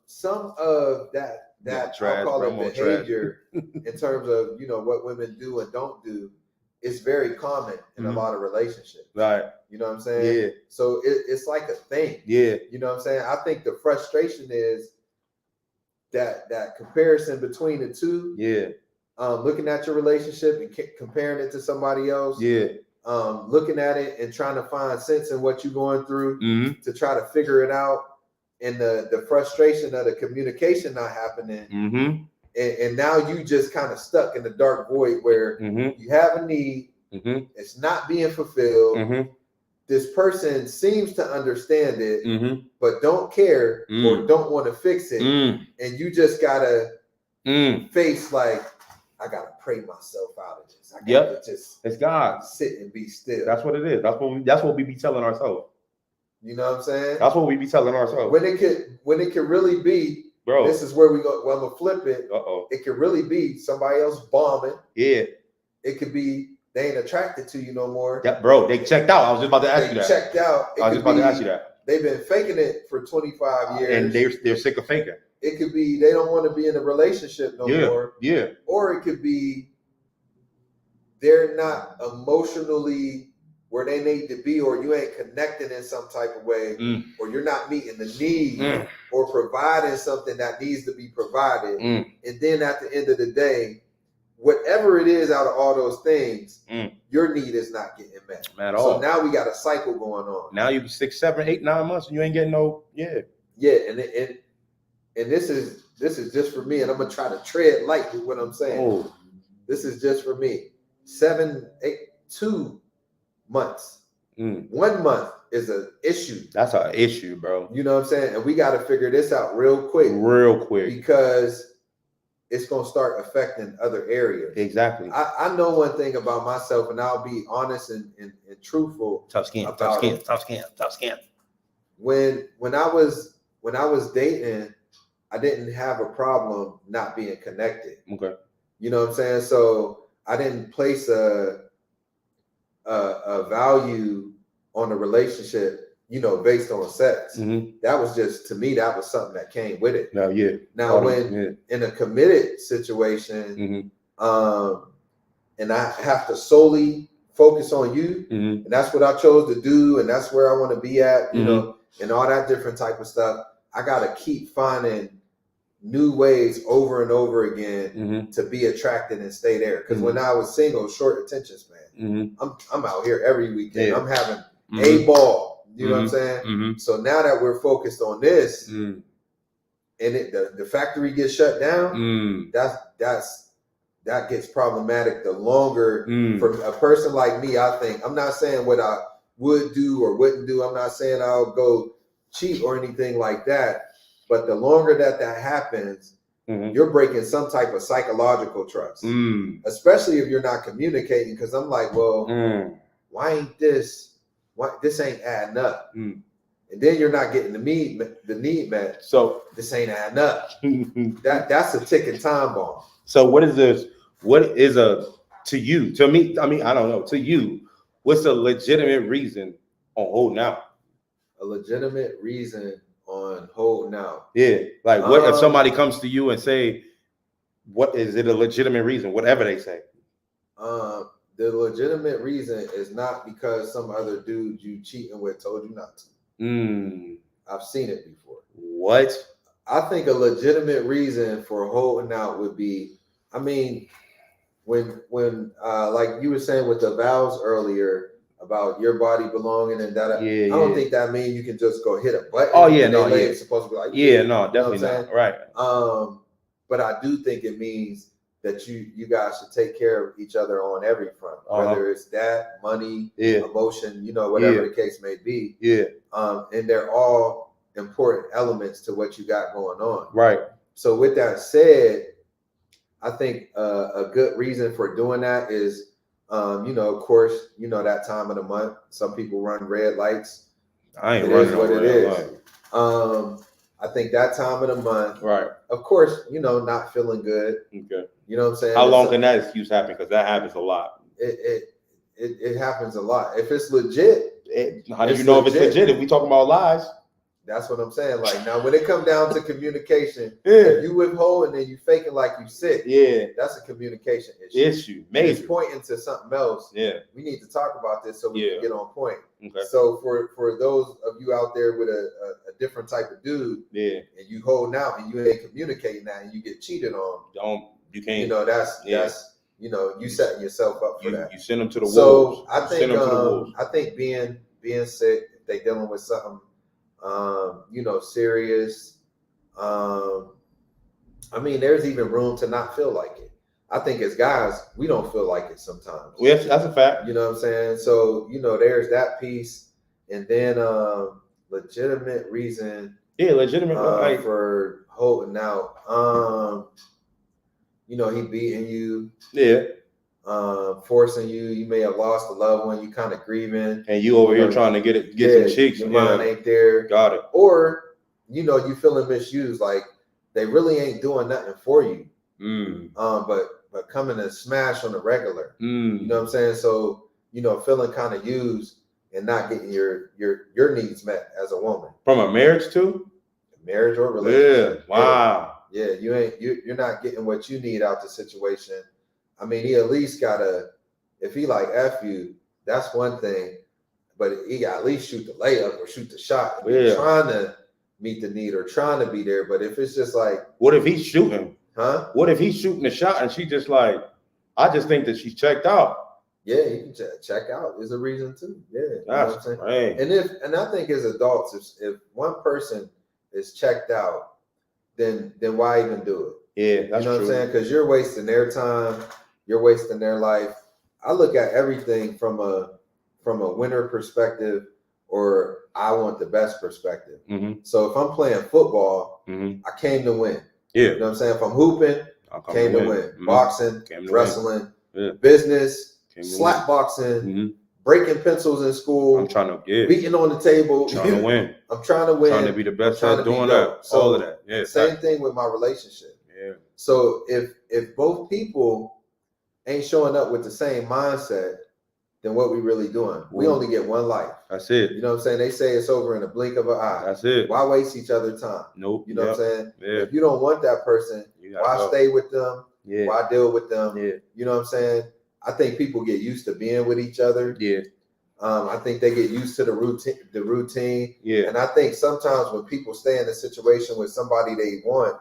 Some of that I'll call it behavior in terms of, you know, what women do and don't do is very common in a lot of relationships. Right. You know what I'm saying? Yeah. So it's like a thing. Yeah. You know what I'm saying? I think the frustration is that comparison between the two. Yeah. Looking at your relationship and comparing it to somebody else. Yeah. Looking at it and trying to find sense in what you're going through to try to figure it out. And the frustration of the communication not happening. And now you just kind of stuck in the dark void where you have a need, it's not being fulfilled. This person seems to understand it, but don't care or don't want to fix it. And you just gotta face like, I gotta pray myself out of this. I gotta just it's God. Sit and be still. That's what it is. That's what we be telling ourselves. You know what I'm saying? That's what we be telling ourselves. When it could really be, bro. This is where we go. Well, I'm gonna flip it. It could really be somebody else bombing. Yeah. It could be they ain't attracted to you no more. Yeah, bro. They checked out. I was just about to ask you that. Checked out. I was just about to ask you that. They've been faking it for 25 years, and they're sick of faking. It could be they don't want to be in a relationship no more. Yeah. Or it could be they're not emotionally where they need to be, or you ain't connecting in some type of way, or you're not meeting the need or providing something that needs to be provided. And then at the end of the day, whatever it is out of all those things, your need is not getting met. At all. So now we got a cycle going on. Now you 6, 7, 8, 9 months and you ain't getting no, and this is just for me, and I'm gonna try to tread light with what I'm saying. This is just for me. 7, 8, 2 months. 1 month is an issue. That's an issue, bro. You know what I'm saying? And we got to figure this out real quick. Because it's going to start affecting other areas. Exactly. I know one thing about myself, and I'll be honest and truthful. Tough skin. When I was dating, I didn't have a problem not being connected. Okay. You know what I'm saying? So I didn't place a value on a relationship, you know, based on sex. That was just, to me, that was something that came with it. Now, when in a committed situation, and I have to solely focus on you, and that's what I chose to do, and that's where I want to be at, you know, and all that different type of stuff. I got to keep finding new ways over and over again to be attracted and stay there. Because when I was single, short attention span, I'm out here every weekend. I'm having a ball. You know what I'm saying? So now that we're focused on this, and the factory gets shut down, that gets problematic the longer for a person like me. I think, I'm not saying what I would do or wouldn't do. I'm not saying I'll go cheat or anything like that. But the longer that happens, you're breaking some type of psychological trust, especially if you're not communicating. Because I'm like, well, why ain't this? Why this ain't adding up? And then you're not getting the need met. So this ain't adding up. That's a ticking time bomb. So what is this? What is to you? To me, I mean, I don't know. To you, what's a legitimate reason on holding out? A legitimate reason on holding out. Yeah, like what if somebody comes to you and say, "What is it? A legitimate reason?" Whatever they say. The legitimate reason is not because some other dude you cheating with told you not to. I've seen it before. What? I think a legitimate reason for holding out would be, I mean, when like you were saying with the vows earlier about your body belonging and that. I don't think that means you can just go hit a button. Oh yeah, no, yeah. It's supposed to be like, no, definitely not. Right. But I do think it means that you guys should take care of each other on every front, whether it's that, money, emotion, whatever the case may be. And they're all important elements to what you got going on. Right. So with that said, I think a good reason for doing that is, of course, that time of the month, some people run red lights. I ain't running what it is. I think that time of the month, right? Of course, not feeling good. Okay. You know what I'm saying? How long can that excuse happen? Because that happens a lot. It happens a lot. If it's legit, how do you know if it's legit? If we talking about lies, that's what I'm saying. Like now, when it comes down to communication, if you withhold and then you faking like you sick, that's a communication issue. Maybe it's pointing to something else. We need to talk about this so we can get on point. Okay. So for those of you out there with a different type of dude, and you holding out and you ain't communicating that and you get cheated on, you can't. That's you setting yourself up for that. You send them to the wolves. So I think being sick, if they dealing with something serious. I mean, there's even room to not feel like it. I think as guys, we don't feel like it sometimes. Yes, that's a fact. You know what I'm saying? So, there's that piece. And then legitimate reason. Yeah, legitimate for holding out. He beating you. Yeah. Forcing you. You may have lost a loved one. You kind of grieving. And you over here trying to get some chicks. Your mind ain't there. Got it. Or, you feeling misused. Like they really ain't doing nothing for you. But coming to smash on the regular. You know what I'm saying? So, feeling kind of used and not getting your needs met as a woman. From a marriage too? Marriage or relationship. Yeah. Wow. Yeah, you're not getting what you need out the situation. I mean, he at least gotta, if he like F you, that's one thing. But he got at least shoot the layup or shoot the shot. Trying to meet the need or trying to be there. But if it's just like, what if he's shooting? Huh? What if he's shooting a shot and she just like, I just think that she's checked out. Yeah, you can check out is a reason too. Yeah, that's right. And I think as adults, if one person is checked out, then why even do it? Yeah, that's you know what I'm saying? Because you're wasting their time, you're wasting their life. I look at everything from a winner perspective, or I want the best perspective. So if I'm playing football, I came to win. Yeah. You know what I'm saying? If I'm hooping, came to win. Boxing, wrestling, business, slap boxing, breaking pencils in school. I'm trying to beating on the table. Trying to win. I'm trying to win. Trying to be the best at doing that. So all of that. Yeah. Same thing with my relationship. Yeah. So if both people ain't showing up with the same mindset, then what we really doing? We only get one life. That's it. You know what I'm saying? They say it's over in a blink of an eye. That's it. Why waste each other's time? Nope. You know what I'm saying? Yeah. If you don't want that person, why stay with them? Yeah. Why deal with them? Yeah. You know what I'm saying? I think people get used to being with each other. Yeah. I think they get used to the routine. Yeah. And I think sometimes when people stay in a situation with somebody they want,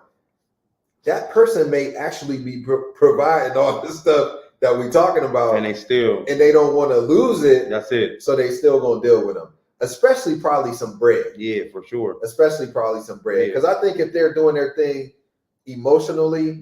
that person may actually be providing all this stuff that we're talking about, and they don't want to lose it. That's it. So they still gonna deal with them, especially probably some bread. Yeah, for sure. Especially probably some bread, because I think if they're doing their thing emotionally,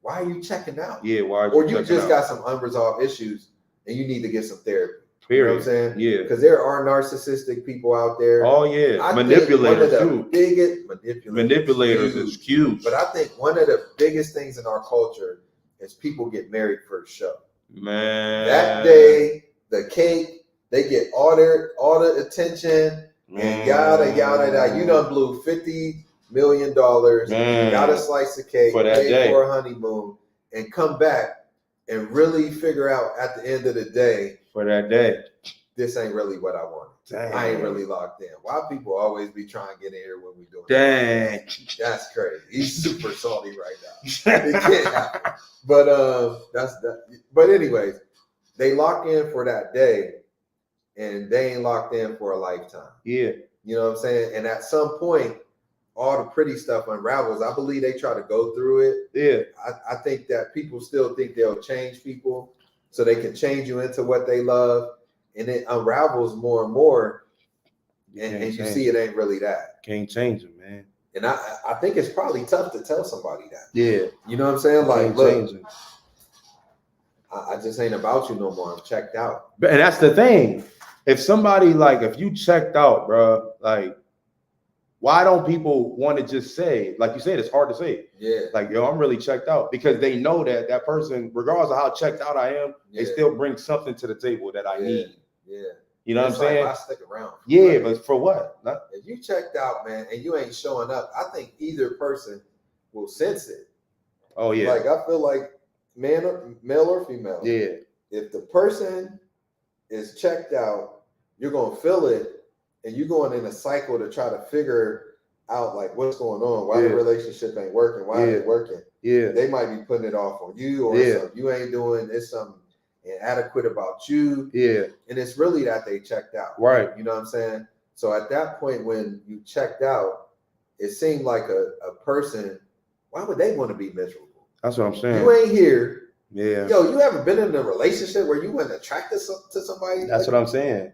why are you checking out? Yeah, why? Or you just got some unresolved issues and you need to get some therapy. Period. You know what I'm saying? Yeah. Because there are narcissistic people out there. Oh yeah, manipulators too. Biggest manipulators is huge. But I think one of the biggest things in our culture is people get married for a show. Man, that day, the cake, they get all the attention and yada yada. You done blew $50 million, got a slice of cake, for that paid day, for a honeymoon, and come back and really figure out at the end of the day, for that day, this ain't really what I wanted. Dang. I ain't really locked in. Why people always be trying to get in here when we doing Dang. That's crazy. He's super salty right now. It can't happen. But that's that. But anyways, they lock in for that day, and they ain't locked in for a lifetime. Yeah. You know what I'm saying? And at some point, all the pretty stuff unravels. I believe they try to go through it. Yeah. I think that people still think they'll change people so they can change you into what they love. And it unravels more and more. And you see it ain't really that. Can't change it, man. And I think it's probably tough to tell somebody that. Yeah. You know what I'm saying? Like, look, it. I just ain't about you no more. I'm checked out. And that's the thing. If somebody, like, if you checked out, bro, like, why don't people want to just say, like you said, it's hard to say. Yeah. Like, yo, I'm really checked out, because they know that that person, regardless of how checked out I am, they still bring something to the table that I need. Yeah. You know what I'm saying? I stick around. Yeah, but for what? If you checked out, man, and you ain't showing up, I think either person will sense it. Oh yeah. Like, I feel like male or female. Yeah. If the person is checked out, you're gonna feel it. And you're going in a cycle to try to figure out, like, what's going on, why the relationship ain't working, why it ain't working. Yeah. They might be putting it off on you, or something you ain't doing. It's something inadequate about you. Yeah. And it's really that they checked out. Right. You know what I'm saying? So at that point, when you checked out, it seemed like a person, why would they want to be miserable? That's what I'm saying. You ain't here. Yeah. Yo, you ever been in a relationship where you weren't attracted to somebody? That's what I'm saying.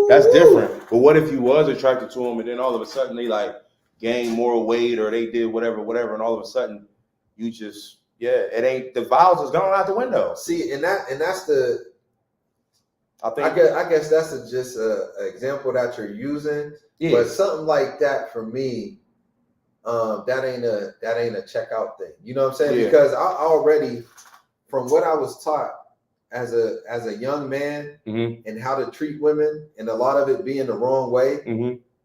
That's different. But what if you was attracted to them and then all of a sudden they like gained more weight or they did whatever, and all of a sudden you just it ain't, the vows is gone out the window. See, and that's the I guess that's just a example that you're using. Yeah. But something like that for me, that ain't a checkout thing. You know what I'm saying? Yeah. Because I already, from what I was taught as a young man, and how to treat women, and a lot of it being the wrong way,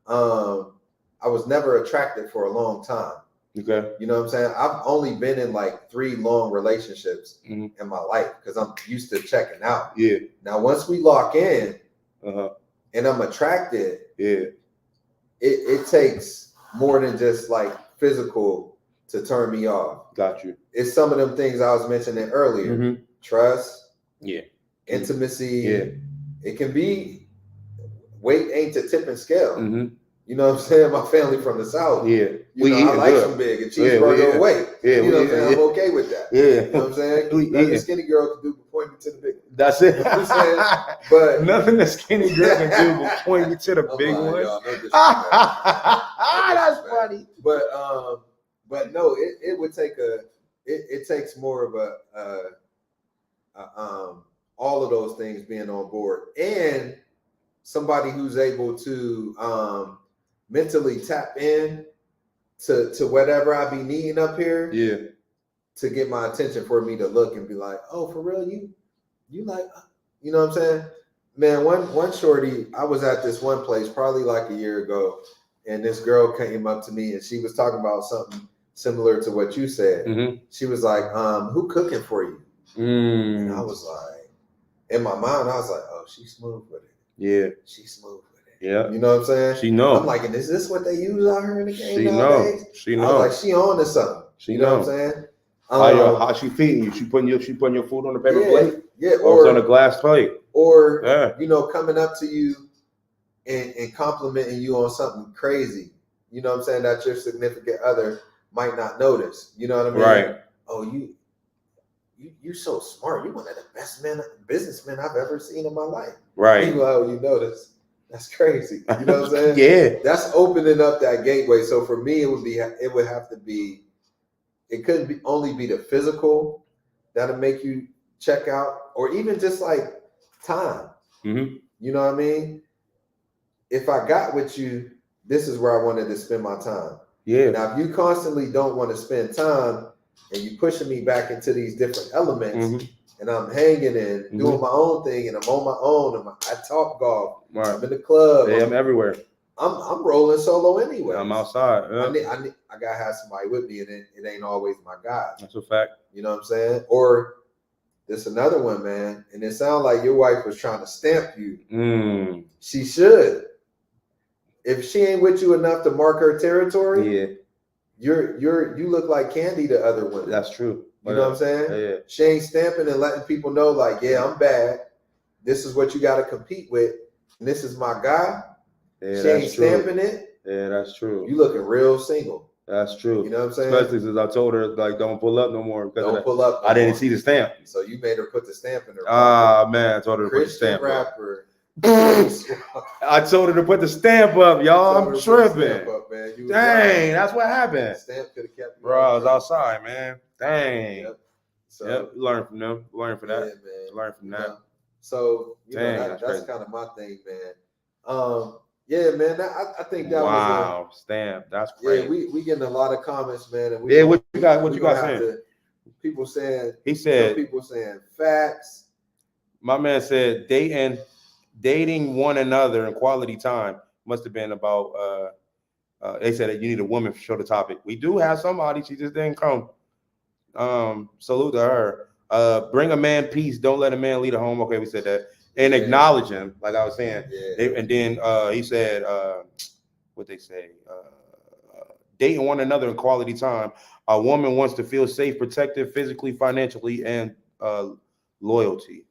I was never attracted for a long time. Okay. You know what I'm saying? I've only been in like 3 long relationships in my life because I'm used to checking out. Yeah. Now, once we lock in and I'm attracted, it takes more than just like physical to turn me off. Got you. It's some of them things I was mentioning earlier. Trust. Yeah. Intimacy. Yeah. It can be, weight ain't the tipping scale. You know what I'm saying? My family from the South. Yeah. I like some big, a cheeseburger away. Yeah. You know what I'm saying? I'm okay with that. Yeah. You know what I'm saying? Nothing the skinny girl can do but point me to the big one. That's it. You know what I'm saying? But nothing the skinny girl can do but point me to the big one. That's funny. But no, it would take it takes more of all of those things being on board, and somebody who's able to mentally tap in to whatever I be needing up here. Yeah. To get my attention, for me to look and be like, oh, for real, you like, you know what I'm saying? Man, one shorty, I was at this one place probably like a year ago, and this girl came up to me and she was talking about something similar to what you said. She was like, who cooking for you? And I was like, in my mind, I was like, oh, she's smooth with it. Yeah. She's smooth with it. Yeah. You know what I'm saying? She know. I'm like, and is this what they use out here in the game she nowadays? She know. I was like, she on to something. You know what I'm saying? How she feeding you? She putting your food on the paper plate? Yeah. Or on a glass plate. Or, coming up to you and complimenting you on something crazy. You know what I'm saying? That your significant other might not notice. You know what I mean? Right. Oh, you're so smart. You're one of the best businessmen I've ever seen in my life. Right. Meanwhile, you notice. That's crazy. You know what I'm saying? Yeah. That's opening up that gateway. So for me, it would have to be. It couldn't only be the physical that'll make you check out, or even just like time. Mm-hmm. You know what I mean? If I got with you, this is where I wanted to spend my time. Yeah. Now, if you constantly don't want to spend time and you pushing me back into these different elements, and I'm hanging in, doing my own thing, and I'm on my own, and I talk golf, I'm in the club, I'm everywhere. I'm rolling solo anyway. I'm outside. Yeah. I gotta have somebody with me, and it ain't always my guy. That's a fact. You know what I'm saying? Or there's another one, man, and it sounds like your wife was trying to stamp you. She should. If she ain't with you enough to mark her territory, you look like candy to other women. That's true. You know what I'm saying? Yeah. She ain't stamping and letting people know, like, yeah, I'm bad. This is what you got to compete with, and this is my guy. Yeah, she ain't stamping it. Yeah, that's true. You looking real single. That's true. You know what I'm saying? Especially since I told her, like, don't pull up no more. Don't pull up. I didn't see the stamp. So you made her put the stamp in her. Man, I told her to put the stamp rapper. I told her to put the stamp up, y'all. I'm tripping. Up, man. Dang, that's what happened. The stamp could have kept. Bro, I was outside, man. Dang. Yep. So learn from them. Learn from that. Yeah, man. Learn from that. Yeah. So that's kind of my thing, man. Yeah, man. I think that was a stamp. That's crazy. Yeah, we getting a lot of comments, man. And what you got saying? People saying. He said. People saying facts. My man said dating one another in quality time must have been about. They said that you need a woman to show the topic. We do have somebody. She just didn't come. Salute to her. Bring a man peace. Don't let a man lead a home. Okay, we said that. And acknowledge him, like I was saying. Yeah. And then he said, what they say, dating one another in quality time. A woman wants to feel safe, protected, physically, financially, and loyalty.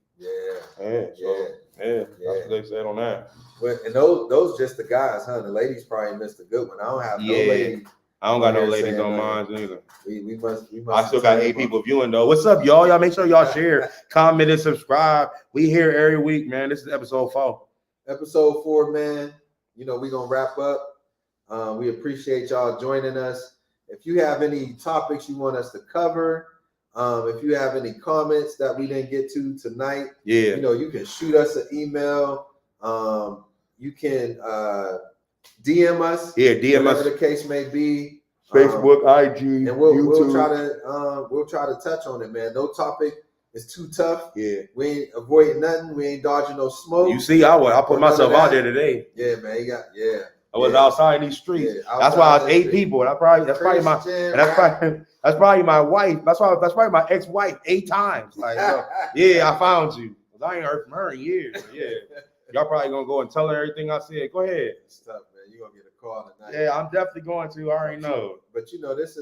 That's what they said on that. But and those just the guys, huh? The ladies probably missed a good one. I don't have no ladies. I don't got no ladies on mine either. We must. I still got 8 people viewing though. What's up, y'all? Y'all make sure y'all share, comment, and subscribe. We here every week, man. This is episode 4. Episode 4, man. You know, we're gonna wrap up. We appreciate y'all joining us. If you have any topics you want us to cover, if you have any comments that we didn't get to tonight, you know, you can shoot us an email. You can DM us. DM us. Whatever the case may be. Facebook, IG, and we'll try to touch on it, man. No topic is too tough. Yeah, we ain't avoiding nothing. We ain't dodging no smoke. You see, I put myself out there today. Yeah, man. I was outside in these streets. That's why I was 8 people. That's probably my wife. That's probably my ex-wife 8 times. Like, I found you. I ain't heard from her in years. Yeah. Y'all probably gonna go and tell her everything I said. Go ahead. It's tough, man. You're gonna get a call tonight. Yeah, I'm definitely going to. I already know. But you know, this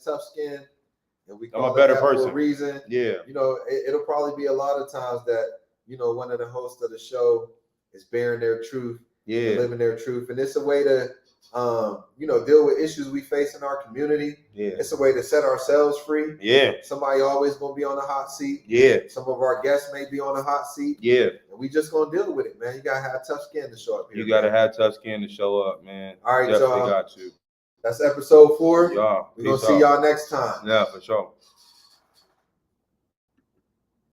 tough skin. And we I'm a better person for a reason. Yeah. You know, it'll probably be a lot of times that, you know, one of the hosts of the show is bearing their truth. Yeah. Living their truth. And it's a way to you know, deal with issues we face in our community. Yeah. It's a way to set ourselves free. Yeah. Somebody always gonna be on the hot seat. Yeah. Some of our guests may be on the hot seat. Yeah. And we just gonna deal with it, man. You gotta have tough skin to show up here. You gotta have tough skin to show up, man. All right, definitely y'all. Got to. That's episode 4. Y'all. We're gonna see y'all next time. Yeah, for sure.